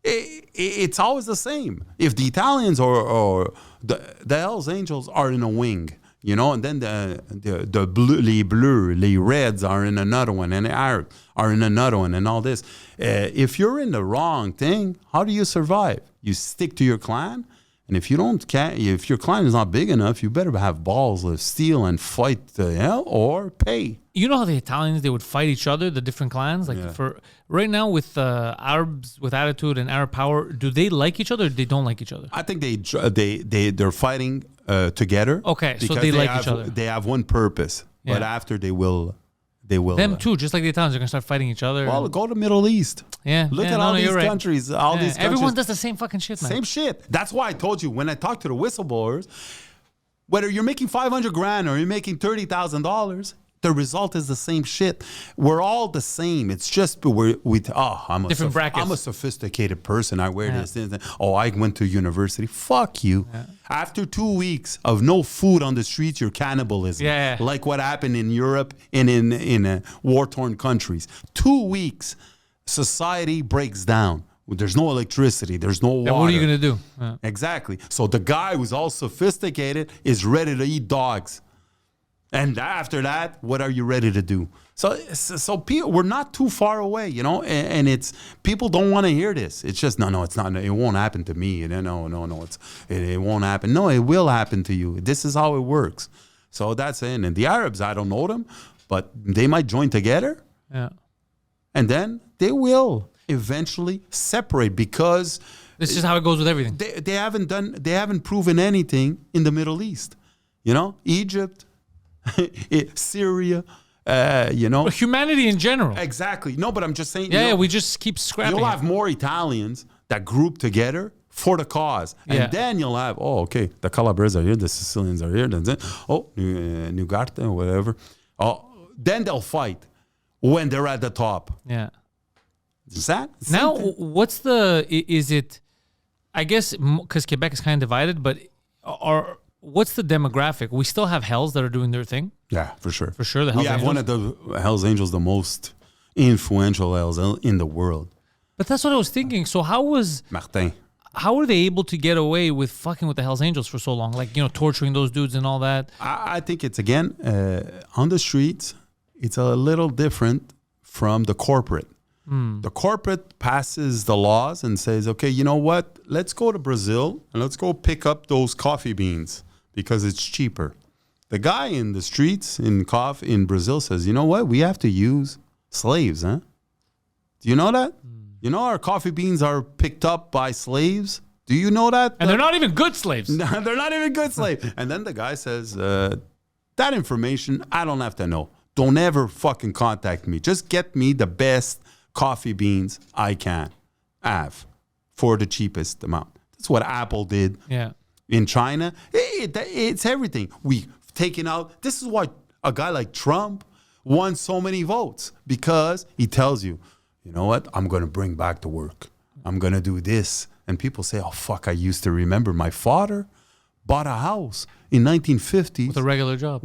It's always the same. If the Italians or the Hells Angels are in a wing, and then the blue, les Reds are in another one, and the Arabs are in another one, and all this. If you're in the wrong thing, how do you survive? You stick to your clan. And if if your clan is not big enough, you better have balls of steel and fight the hell or pay. You know how the Italians, they would fight each other, the different clans? For right now with Arabs with attitude and Arab power, do they like each other or they don't like each other? I think they're fighting together. Okay, so they like each other. They have one purpose, but after they will. Them too, just like the Italians, they're going to start fighting each other. Well, go to Middle East. Yeah. Look at all these countries. All these countries. Everyone does the same fucking shit, man. Same shit. That's why I told you when I talked to the whistleblowers, whether you're making $500,000 or you're making $30,000, the result is the same shit. We're all the same. It's just I'm different brackets. I'm a sophisticated person. I wear this. I went to university. Fuck you. Yeah. After 2 weeks of no food on the streets, you're cannibalism. Yeah. Like what happened in Europe and in war-torn countries. 2 weeks, society breaks down. There's no electricity. There's no water. What are you going to do? Exactly. So the guy who's all sophisticated is ready to eat dogs. And after that, what are you ready to do? So people, we're not too far away, you know, and it's people don't want to hear this. It's just no, it's not. It won't happen to me. No, it won't happen. No, it will happen to you. This is how it works. So that's it. And the Arabs, I don't know them, but they might join together. Yeah. And then they will eventually separate because this is how it goes with everything. They haven't proven anything in the Middle East. You know, Egypt, Syria. Humanity in general. Exactly. No, but I'm just saying. Yeah, we just keep scrapping. You'll have more Italians that group together for the cause, and then you'll have the Calabres are here, the Sicilians are here, then New Garta, whatever. Then they'll fight when they're at the top. Yeah. Is that now? What's the? Is it? I guess because Quebec is kind of divided, but what's the demographic? We still have Hells that are doing their thing. Yeah, for sure. For sure, the Hells Angels. One of the Hells Angels, the most influential Hells in the world. But that's what I was thinking. So how were they able to get away with fucking with the Hells Angels for so long? Like, torturing those dudes and all that. I think it's, again, on the streets, it's a little different from the corporate. The corporate passes the laws and says, okay, you know what? Let's go to Brazil and let's go pick up those coffee beans because it's cheaper. The guy in the streets in Brazil says, you know what? We have to use slaves, huh? Do you know that? You know our coffee beans are picked up by slaves? Do you know that? And they're not even good slaves. No, they're not even good slaves. And then the guy says, that information, I don't have to know. Don't ever fucking contact me. Just get me the best coffee beans I can have for the cheapest amount. That's what Apple did in China. It's everything. We've taken out. This is why a guy like Trump won so many votes, because he tells you, you know what? I'm going to bring back the work. I'm going to do this. And people say, oh, fuck, I used to remember my father bought a house in 1950 with a regular job.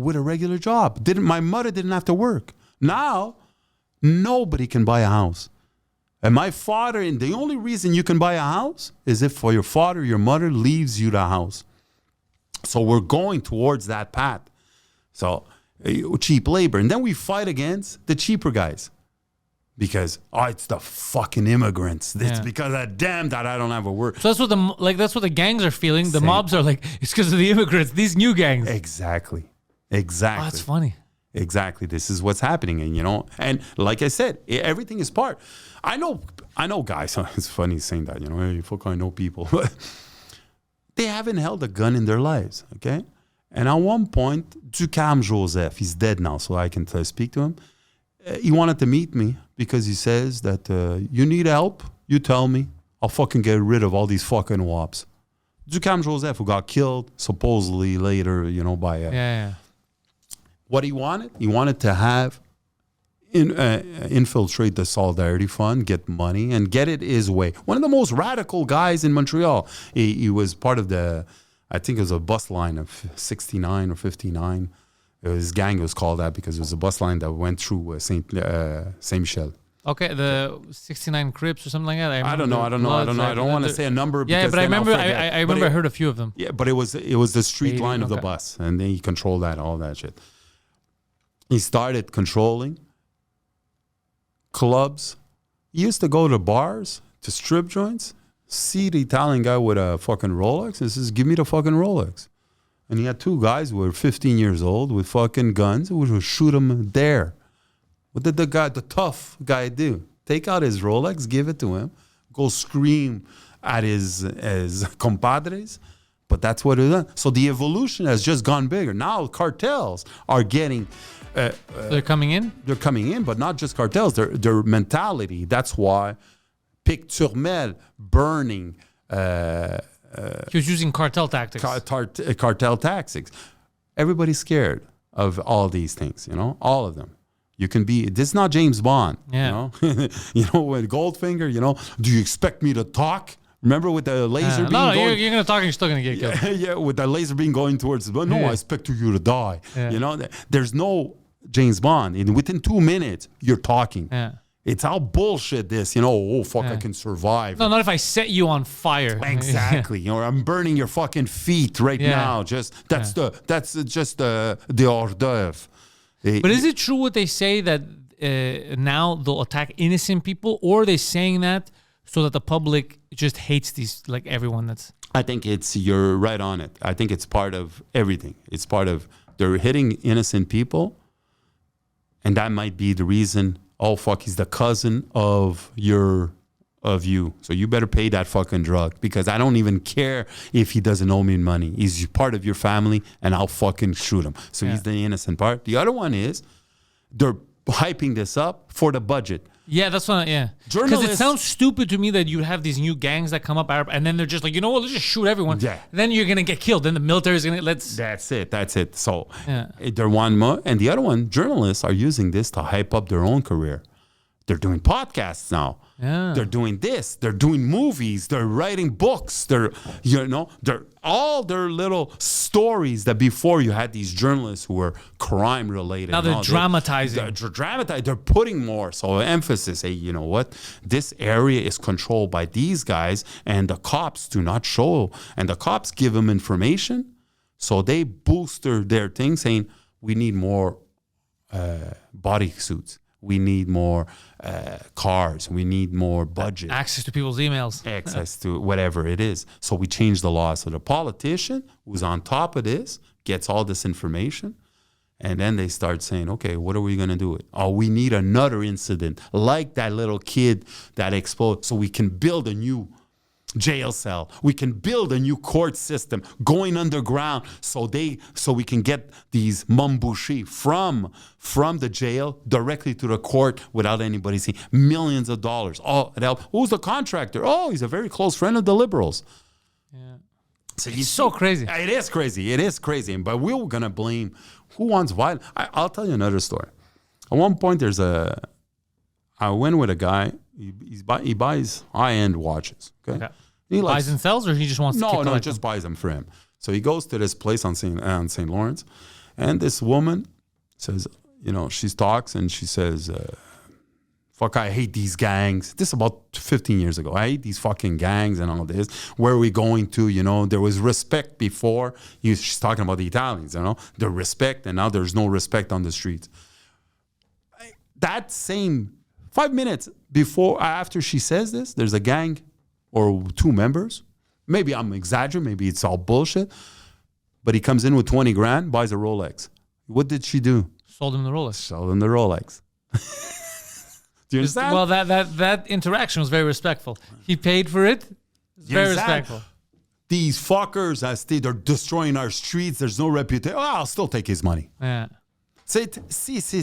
My mother didn't have to work. Now, nobody can buy a house. And my father, and the only reason you can buy a house is if for your father, your mother leaves you the house. So we're going towards that path. So cheap labor. And then we fight against the cheaper guys. Because, it's the fucking immigrants. It's because of them that I don't have a work. So that's what the gangs are feeling. The mobs are like, it's because of the immigrants, these new gangs. Exactly. Oh, that's funny. Exactly. This is what's happening. And, and like I said, everything is part. I know guys, it's funny saying that, hey, fuck, I know people. They haven't held a gun in their lives, okay? And at one point, Ducam Joseph, he's dead now, so I can speak to him. He wanted to meet me because he says that you need help, you tell me, I'll fucking get rid of all these fucking wops. Ducam Joseph, who got killed supposedly later, by... What he wanted to have infiltrate the Solidarity Fund, get money, and get it his way. One of the most radical guys in Montreal. He was part of I think it was a bus line of 69 or 59. His gang was called that because it was a bus line that went through Saint Michel. Okay, the 69 Crips or something like that. I don't know. I don't want to say a number. Yeah, but I remember. I remember. I heard a few of them. Yeah, but it was the street line of the bus, and then he controlled all that shit. He started controlling clubs. He used to go to bars, to strip joints, see the Italian guy with a fucking Rolex, and says, "Give me the fucking Rolex." And he had two guys who were 15 years old with fucking guns who would shoot him there. What did the tough guy do? Take out his Rolex, give it to him, go scream at his compadres. But that's what it is. So the evolution has just gone bigger. Now cartels are getting... they're coming in? They're coming in, but not just cartels. Their mentality. That's why Pic-Turmel burning... he was using cartel tactics. Cartel tactics. Everybody's scared of all these things, all of them. You can be, this is not James Bond, with Goldfinger, do you expect me to talk? Remember with the laser beam going? You're going to talk and you're still going to get killed. Yeah, with the laser beam going towards, I expect you to die. Yeah. There's no James Bond. Within 2 minutes, you're talking. Yeah. It's all bullshit. This, oh fuck, I can survive. No, not if I set you on fire. Exactly. I'm burning your fucking feet right now. That's just the hors d'oeuvre. But is it true what they say that now they'll attack innocent people, or are they saying that so that the public just hates these, like everyone that's... I think you're right on it. I think it's part of everything. It's part of, they're hitting innocent people, and that might be the reason, oh fuck, he's the cousin of you. So you better pay that fucking drug, because I don't even care if he doesn't owe me money. He's part of your family, and I'll fucking shoot him. So he's the innocent part. The other one is, they're hyping this up for the budget. Yeah, that's what. Yeah, because it sounds stupid to me that you have these new gangs that come up, and then they're just like, let's just shoot everyone. Yeah. Then you're gonna get killed. Then the military's gonna That's it. So they're one more, and the other one, journalists are using this to hype up their own career. They're doing podcasts now. Yeah. They're doing this. They're doing movies. They're writing books. They're all their little stories that before you had these journalists who were crime related. Now they're dramatizing. They're putting more. So emphasis, hey, you know what? This area is controlled by these guys, and the cops do not show. And the cops give them information. So they boost their thing saying, we need more bodysuits. We need more cars. We need more budget. Access to people's emails. Access to whatever it is. So we change the law. So the politician who's on top of this gets all this information. And then they start saying, okay, what are we going to do? Oh, we need another incident like that little kid that exploded, so we can build a new jail cell. We can build a new court system going underground, so we can get these mambushi from the jail directly to the court without anybody seeing. Millions of dollars. Oh, who's the contractor? Oh, he's a very close friend of the Liberals. Yeah. So it's so crazy. It is crazy. But we're gonna blame who wants violence. I'll tell you another story. At one point, I went with a guy. He buys high-end watches. Okay. He buys and sells, or he just wants to keep he just buys them for him. So he goes to this place on St. Lawrence, and this woman says, she talks and she says, fuck, I hate these gangs. This is about 15 years ago. I hate these fucking gangs and all this. Where are we going to? There was respect before. She's talking about the Italians, the respect, and now there's no respect on the streets. That same 5 minutes after she says this, there's a gang or two members. Maybe I'm exaggerating. Maybe it's all bullshit. But he comes in with 20 grand, buys a Rolex. What did she do? Sold him the Rolex. Sold him the Rolex. Do you understand? Well, that interaction was very respectful. He paid for it. It's very respectful. These fuckers, they're destroying our streets. There's no reputation. Oh, I'll still take his money. Yeah. See,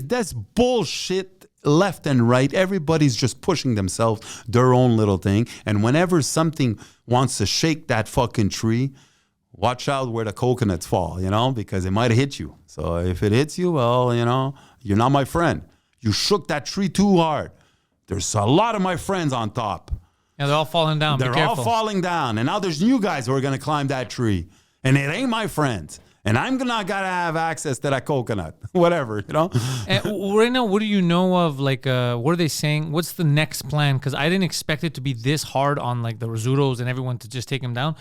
that's bullshit. Left and right, everybody's just pushing themselves, their own little thing. And whenever something wants to shake that fucking tree, watch out where the coconuts fall, because it might hit you. So if it hits you, well, you're not my friend. You shook that tree too hard. There's a lot of my friends on top. Yeah, they're all falling down. They're all falling down. And now there's new guys who are going to climb that tree. And it ain't my friends. And I'm not going to have access to that coconut, whatever, And right now, what do you know of, what are they saying? What's the next plan? Because I didn't expect it to be this hard on, the Rizzutos and everyone to just take him down.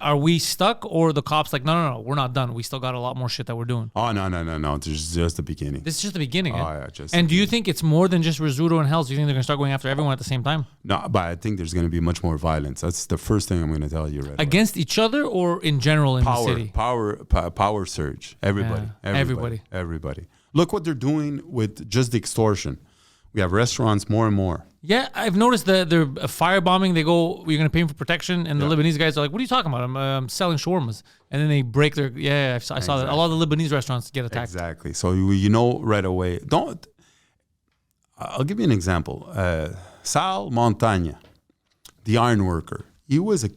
Are we stuck, or the cops no, we're not done. We still got a lot more shit that we're doing. Oh, no. This is just the beginning. This is just the beginning. Oh, yeah. And do you think it's more than just Rizzuto and Hells? Do you think they're going to start going after everyone at the same time? No, but I think there's going to be much more violence. That's the first thing I'm going to tell you right Against each other, or in general in the city? Power surge. Everybody. Look what they're doing with just the extortion. We have restaurants more and more. Yeah, I've noticed that they're firebombing. They go, you're going to pay them for protection. And the Lebanese guys are like, what are you talking about? I'm selling shawarmas. And then they break their, I saw that. A lot of the Lebanese restaurants get attacked. Exactly. So right away. I'll give you an example. Sal Montagne, the iron worker. He was a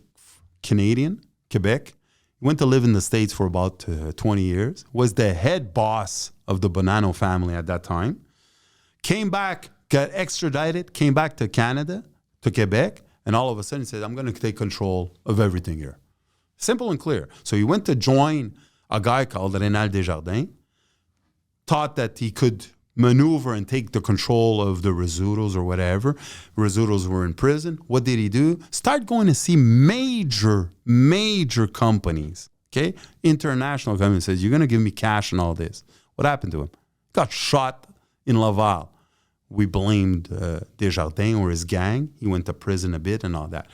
Canadian, Quebec. He went to live in the States for about 20 years. Was the head boss of the Bonanno family at that time. Came back, got extradited, came back to Canada, to Quebec, and all of a sudden he said, I'm going to take control of everything here. Simple and clear. So he went to join a guy called Rénal Desjardins, thought that he could maneuver and take the control of the Rizzutos or whatever. Rizzutos were in prison. What did he do? Start going to see major companies, okay? International companies says, you're going to give me cash and all this. What happened to him? Got shot in Laval. We blamed Desjardins or his gang. He went to prison a bit and all that.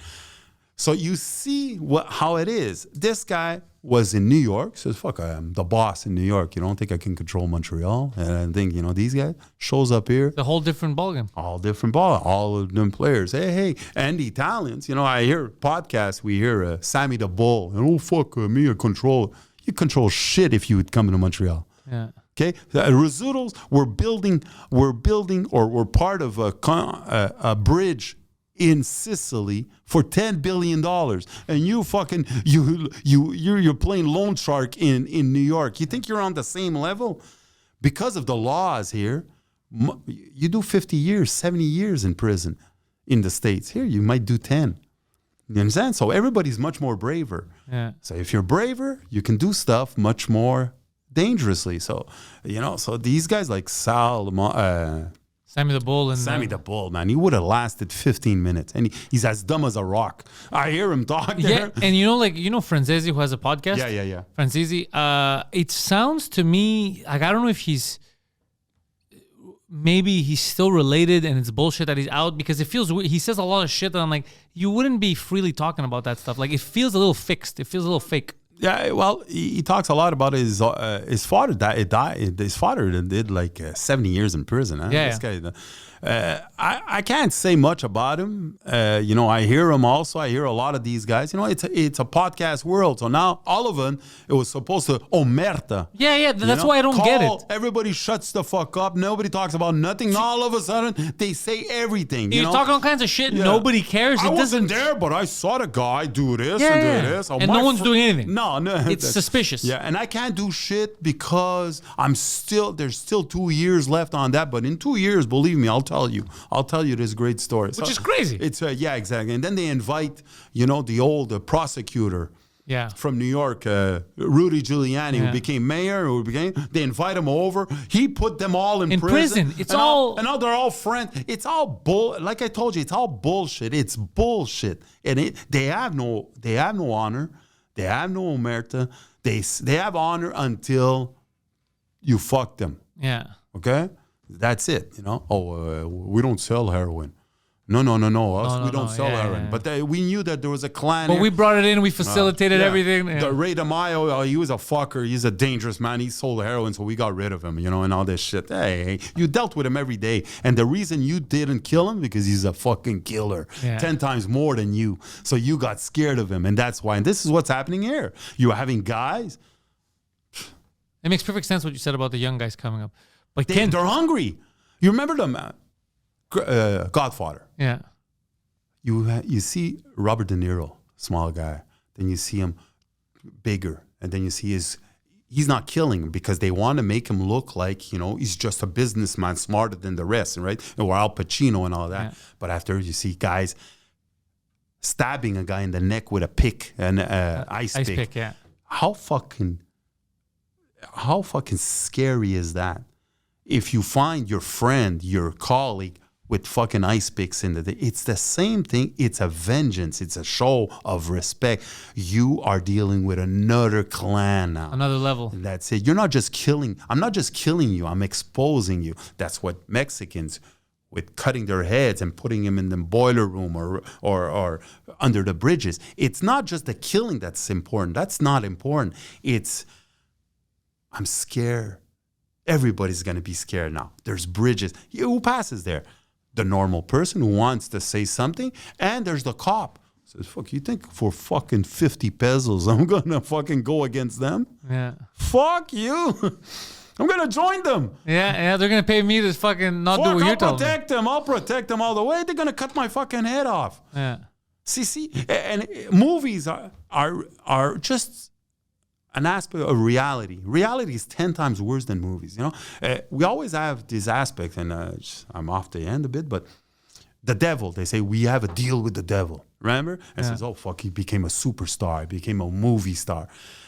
So you see how it is. This guy was in New York, says, fuck, I'm the boss in New York. You don't think I can control Montreal? And I think, these guys shows up here. The whole different ballgame. All different ball, all of them players. Hey. And the Italians, I hear podcasts, we hear Sammy the Bull. And, oh, fuck, me, I control. You control shit if you would come to Montreal. Yeah. Okay, the Rizzutos were building, or were part of a bridge in Sicily for $10 billion, and you're playing loan shark in New York. You think you're on the same level? Because of the laws here, you do 50 years, 70 years in prison in the States. Here, you might do 10. You understand? So everybody's much more braver. Yeah. So if you're braver, you can do stuff much more dangerously. So, so these guys like Sammy the Bull. Sammy the Bull, man, he would have lasted 15 minutes. And he's as dumb as a rock. I hear him talk there. Yeah, and Francesi, who has a podcast? Yeah. Francesi, it sounds to me like, I don't know if maybe he's still related and it's bullshit that he's out, because it feels weird. He says a lot of shit that I'm like, you wouldn't be freely talking about that stuff. Like, it feels a little fixed. It feels a little fake. Yeah, well, he talks a lot about his father. His father did like 70 years in prison. Huh? Yeah. This guy, I can't say much about him. I hear him also. I hear a lot of these guys. It's a podcast world. So now all of them, it was supposed to omerta. Yeah. That's why I don't get it. Everybody shuts the fuck up. Nobody talks about nothing. Now all of a sudden they say everything. You're talking all kinds of shit. Yeah. Nobody cares. I wasn't there, but I saw the guy do this and do this. And no one's doing anything. No. It's suspicious. Yeah, and I can't do shit because there's still 2 years left on that. But in 2 years, believe me, I'll tell you this great story. Which is crazy. It's exactly. And then they invite, the old prosecutor. Yeah. From New York, Rudy Giuliani, who became mayor, they invite him over. He put them all in prison. It's and all. And now they're all friends. It's all like I told you, it's all bullshit. It's bullshit. And they have no honor. They have no omerta. They have honor until you fuck them. Yeah. Okay? That's it, we don't sell heroin. No. We don't sell heroin. Yeah. But we knew that there was a clan. But we brought it in. We facilitated everything. Yeah. The Ray DeMaio, he was a fucker. He's a dangerous man. He sold heroin, so we got rid of him, and all this shit. Hey, you dealt with him every day. And the reason you didn't kill him, because he's a fucking killer. Yeah. 10 times more than you. So you got scared of him. And that's why. And this is what's happening here. You're having guys. It makes perfect sense what you said about the young guys coming up. But they're hungry. You remember them, Godfather. Yeah. You see Robert De Niro, small guy. Then you see him bigger. And then you see he's not killing because they want to make him look like, he's just a businessman smarter than the rest, right? Or Al Pacino and all that. Yeah. But after you see guys stabbing a guy in the neck with a pick, an ice pick. Yeah. How fucking scary is that? If you find your friend, your colleague with fucking ice picks in the day, it's the same thing. It's a vengeance. It's a show of respect. You are dealing with another clan now. Another level. That's it. You're not just killing. I'm not just killing you. I'm exposing you. That's what Mexicans, with cutting their heads and putting them in the boiler room or under the bridges. It's not just the killing that's important. That's not important. It's, I'm scared. Everybody's going to be scared now. There's bridges. Who passes there? The normal person who wants to say something, and there's the cop. Says, fuck, you think for fucking 50 pesos I'm going to fucking go against them? Yeah. Fuck you. I'm going to join them. Yeah, they're going to pay me to fucking not do what you're telling me. I'll protect them all the way. They're going to cut my fucking head off. Yeah. See, and movies are just an aspect of reality. Reality is 10 times worse than movies. We always have this aspect, and I'm off the end a bit, but The devil. They say, we have a deal with the devil. Remember? And says, oh, fuck, he became a superstar. He became a movie star.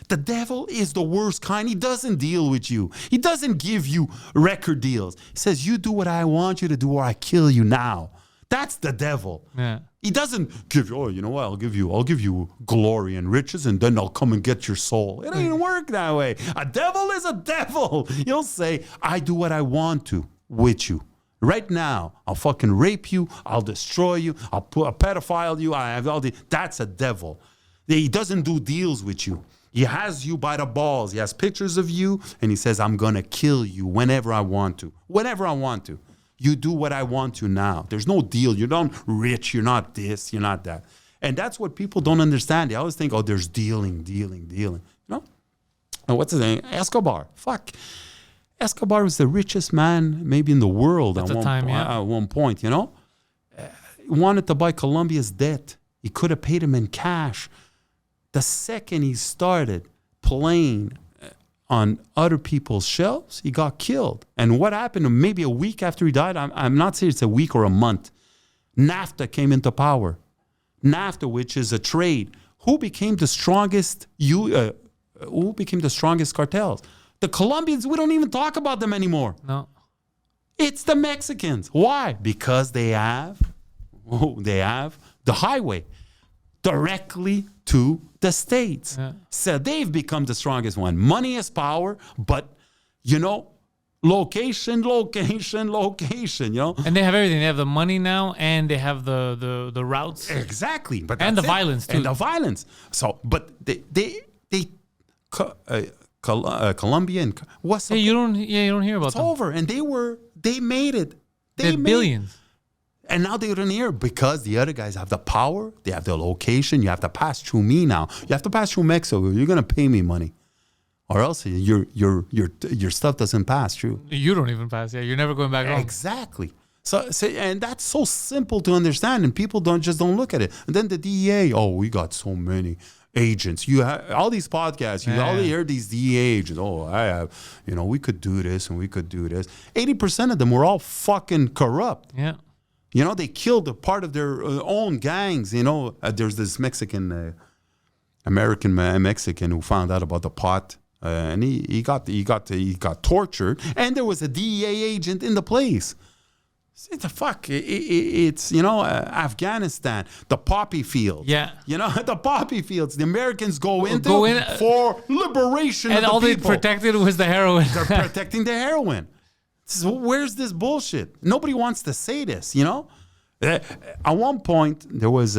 The devil is the worst kind. He doesn't deal with you. He doesn't give you record deals. He says, you do what I want you to do or I kill you now. That's the devil. Yeah. He doesn't give you, oh, you know what? I'll give you glory and riches, and then I'll come and get your soul. It ain't work that way. A devil is a devil. He'll say, I do what I want to with you. Right now, I'll fucking rape you. I'll destroy you. I'll pedophile you. I have all the. That's a devil. He doesn't do deals with you. He has you by the balls. He has pictures of you, and he says, I'm gonna kill you whenever I want to. Whenever I want to. You do what I want to now. There's no deal. You're not rich. You're not this. You're not that. And that's what people don't understand. They always think, oh, there's dealing. You know? And what's his name? Escobar. Fuck. Escobar was the richest man maybe in the world at one point, you know? He wanted to buy Colombia's debt. He could have paid him in cash. The second he started playing on other people's shelves, he got killed. And what happened maybe a week after he died, I'm not saying it's a week or a month, NAFTA came into power. NAFTA, which is a trade. Who became the strongest cartels? The Colombians, we don't even talk about them anymore. No. It's the Mexicans. Why? Because they have the highway directly to the States. Yeah. So they've become the strongest one. Money is power, but, you know, location, you know. And they have everything. They have the money now, and they have the routes. Exactly. But and the violence, too. And the violence. So, but Colombia and what's you don't hear about it's them. over. And they made it. They made billions. And now they don't hear because the other guys have the power, they have the location. You have to pass through me now. You have to pass through Mexico. You're gonna pay me money, or else your stuff doesn't pass through. You don't even pass. Yeah, you're never going back home. Exactly. So and that's so simple to understand, and people don't look at it. And then the DEA. Oh, we got so many agents. You have all these podcasts. You only hear these DEA agents. Oh, I have. You know, we could do this and we could do this. 80% of them were all fucking corrupt. Yeah. You know, they killed a part of their own gangs. You know, there's this American Mexican who found out about the pot, and he got tortured. And there was a DEA agent in the place. See, the fuck, it's you know, Afghanistan, the poppy fields. Yeah, you know, the poppy fields. The Americans go in for liberation, and of the all people. they protected was the heroin. They're protecting the heroin. So where's this bullshit? Nobody wants to say this, you know? At one point, there was,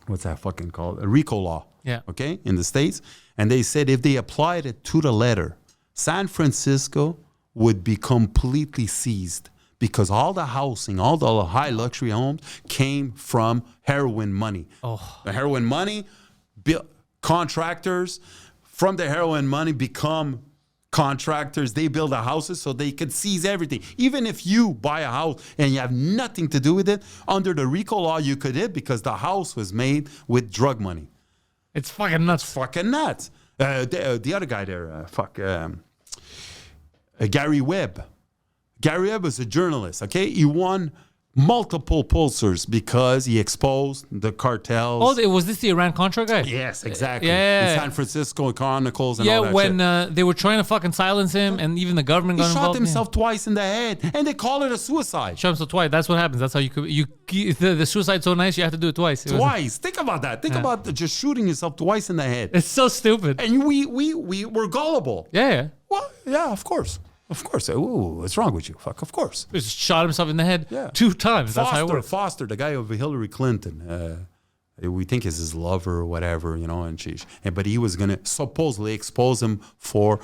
what's that fucking called? A RICO law, okay, in the States. And they said if they applied it to the letter, San Francisco would be completely seized because all the housing, all the high luxury homes came from heroin money. Oh. The heroin money, contractors from the heroin money become contractors. They build the houses so they could seize everything. Even if you buy a house and you have nothing to do with it, under the RICO law, you could hit because the house was made with drug money. It's fucking nuts. Fucking nuts. The other guy there, Gary Webb. Gary Webb was a journalist, okay? He won multiple Pulitzers because he exposed the cartels. Oh, was this the Iran-Contra guy? Yes, exactly. Yeah. The San Francisco Chronicles and all that shit. when they were trying to fucking silence him and even the government got involved. He shot himself twice in the head and they call it a suicide. Shot himself twice. That's what happens. That's how the suicide's so nice you have to do it twice. Twice. Think about that. Think about just shooting yourself twice in the head. It's so stupid. And we're gullible. Yeah. Well, yeah, of course. Of course. Ooh, what's wrong with you? Fuck, of course. He just shot himself in the head 2 times. That's how it works. Foster, the guy of Hillary Clinton, we think is his lover or whatever, you know, but he was going to supposedly expose him for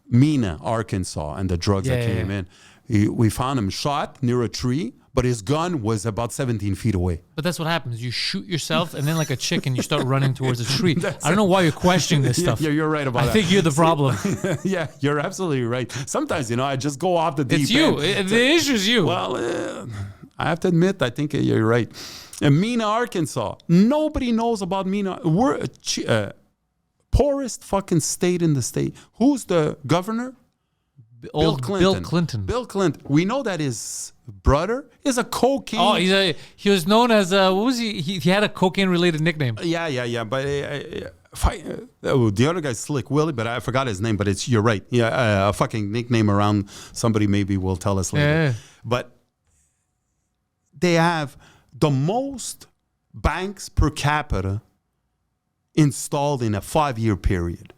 Mena, Arkansas, and the drugs that came in. We found him shot near a tree, but his gun was about 17 feet away. But that's what happens. You shoot yourself, and then like a chicken, you start running towards a tree. I don't know why you're questioning this stuff. Yeah, you're right about that. I think you're the problem. Yeah, you're absolutely right. Sometimes, you know, I just go off the deep end. It's you. The issue's you. Well, I have to admit, I think you're right. Mena, Arkansas. Nobody knows about Mena. We're poorest fucking state in the state. Who's the governor? Bill Clinton. Bill Clinton. We know that his brother is a cocaine. Oh, he was known as what was he? He had a cocaine related nickname. Yeah. But the other guy's Slick Willie, but I forgot his name. But you're right. Yeah, a fucking nickname around somebody maybe will tell us later. Yeah. But they have the most banks per capita installed in a 5-year period.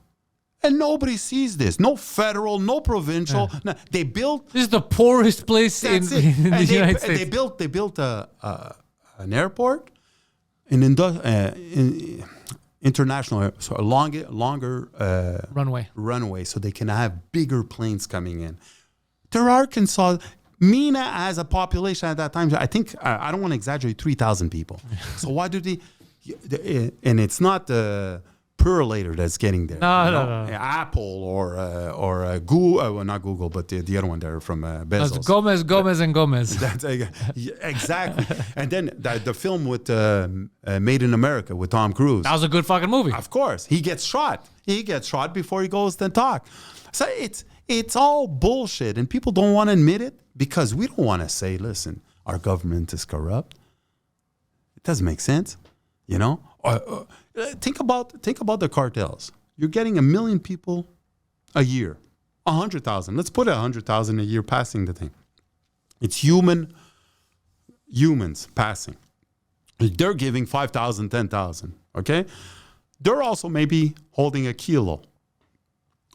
And nobody sees this. No federal, no provincial. No, they built. This is the poorest place in the United States. They built an airport, an international, so a longer runway, so they can have bigger planes coming in. There Arkansas. MENA has a population at that time, I think, I don't want to exaggerate, 3,000 people. So why do they, and it's not the Purolator that's getting there. No. Apple or Google, well, not Google, but the other one there from Bezos. That's Gomez. That's exactly. And then the film with Made in America with Tom Cruise. That was a good fucking movie. Of course. He gets shot. Before he goes to talk. So it's all bullshit, and people don't want to admit it because we don't want to say, listen, our government is corrupt. It doesn't make sense, you know? Think about the cartels. You're getting 1 million people a year, 100,000. Let's put 100,000 a year passing the thing. It's humans passing. They're giving 5,000, 10,000, okay? They're also maybe holding a kilo.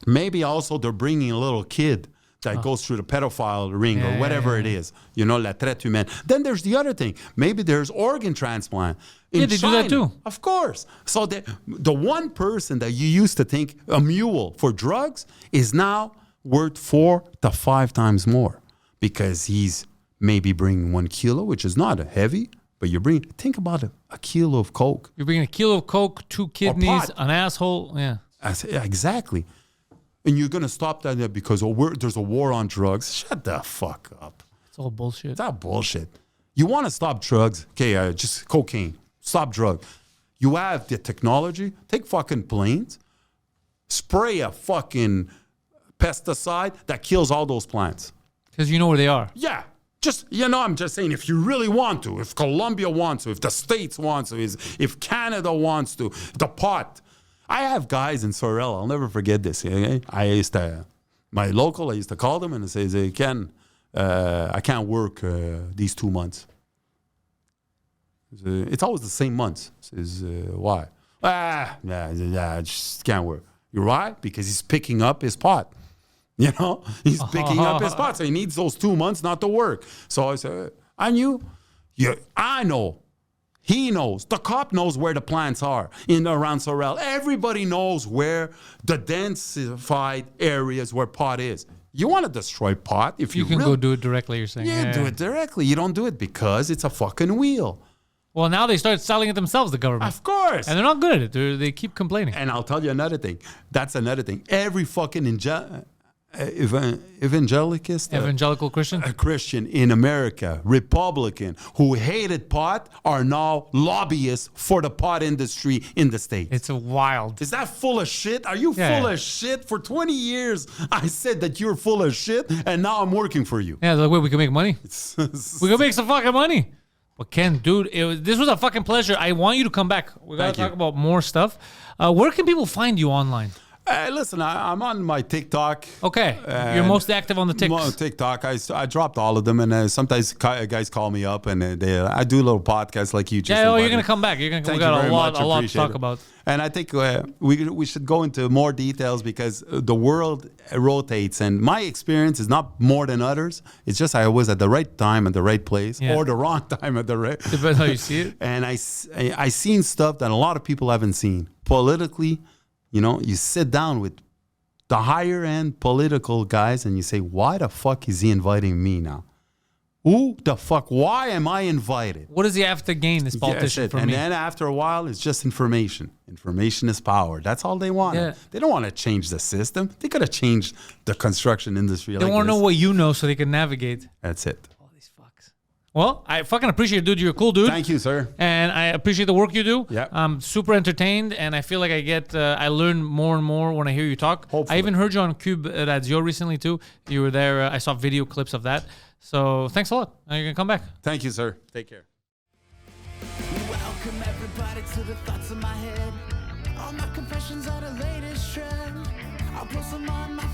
Maybe also they're bringing a little kid that goes through the pedophile ring or whatever it is. You know, la traite humaine. Then there's the other thing. Maybe there's organ transplant. In they China, do that too. Of course. So the one person that you used to think a mule for drugs is now worth 4 to 5 times more because he's maybe bringing 1 kilo, which is not heavy, but think about it, a kilo of coke. You're bringing a kilo of coke, 2 kidneys, an asshole. Yeah. Exactly. And you're going to stop that because there's a war on drugs. Shut the fuck up. It's all bullshit. It's all bullshit. You want to stop drugs? Okay, just cocaine. Stop drugs. You have the technology. Take fucking planes. Spray a fucking pesticide that kills all those plants. Because you know where they are. Yeah. I'm just saying, if you really want to, if Colombia wants to, if the States wants to, if Canada wants to, the pot. I have guys in Sorel. I'll never forget this. Okay? I used to call them and say, Ken, I can't work these 2 months. It's always the same months. Says, why? I just can't work. You why? Because he's picking up his pot. You know, he's picking up his pot. So he needs those 2 months not to work. So I said, I knew. Yeah, I know. He knows. The cop knows where the plants are around Sorel. Everybody knows where the densified areas where pot is. You want to destroy pot if you can go do it directly, you're saying. Yeah, do it directly. You don't do it because it's a fucking wheel. Well, now they start selling it themselves, the government. Of course. And they're not good at it. They keep complaining. And I'll tell you another thing. That's another thing. Every fucking evangelical Christian? A Christian in America, Republican, who hated pot, are now lobbyists for the pot industry in the States. It's wild. Is that full of shit? Are you full of shit? For 20 years, I said that you're full of shit, and now I'm working for you. Yeah, they're like, wait, we can make money? We can make some fucking money. But Ken, dude, this was a fucking pleasure. I want you to come back. We got to talk about more stuff. Where can people find you online? Listen, I'm on my TikTok. Okay. You're most active on the TikTok. I dropped all of them, and sometimes guys call me up, and I do a little podcast like you just you're going to come back. We got a lot to talk about. And I think we should go into more details because the world rotates, and my experience is not more than others. It's just I was at the right time at the right place or the wrong time at the right. Depends how you see it. And I seen stuff that a lot of people haven't seen politically. You know, you sit down with the higher end political guys and you say, why the fuck is he inviting me now? Who the fuck? Why am I invited? What does he have to gain, this politician, from me? And then after a while, it's just information. Information is power. That's all they want. Yeah. They don't want to change the system. They could have changed the construction industry. They want to know what you know so they can navigate. That's it. All these fucks. Well, I fucking appreciate it, dude. You're a cool dude. Thank you, sir. And I appreciate the work you do. Yeah. I'm super entertained, and I feel like I learn more and more when I hear you talk. Hopefully. I even heard you on Cube Radio recently, too. You were there. I saw video clips of that. So thanks a lot. You're going to come back. Thank you, sir. Take care. Welcome everybody to the thoughts in my head. All my confessions are the latest trend. I'll post them on my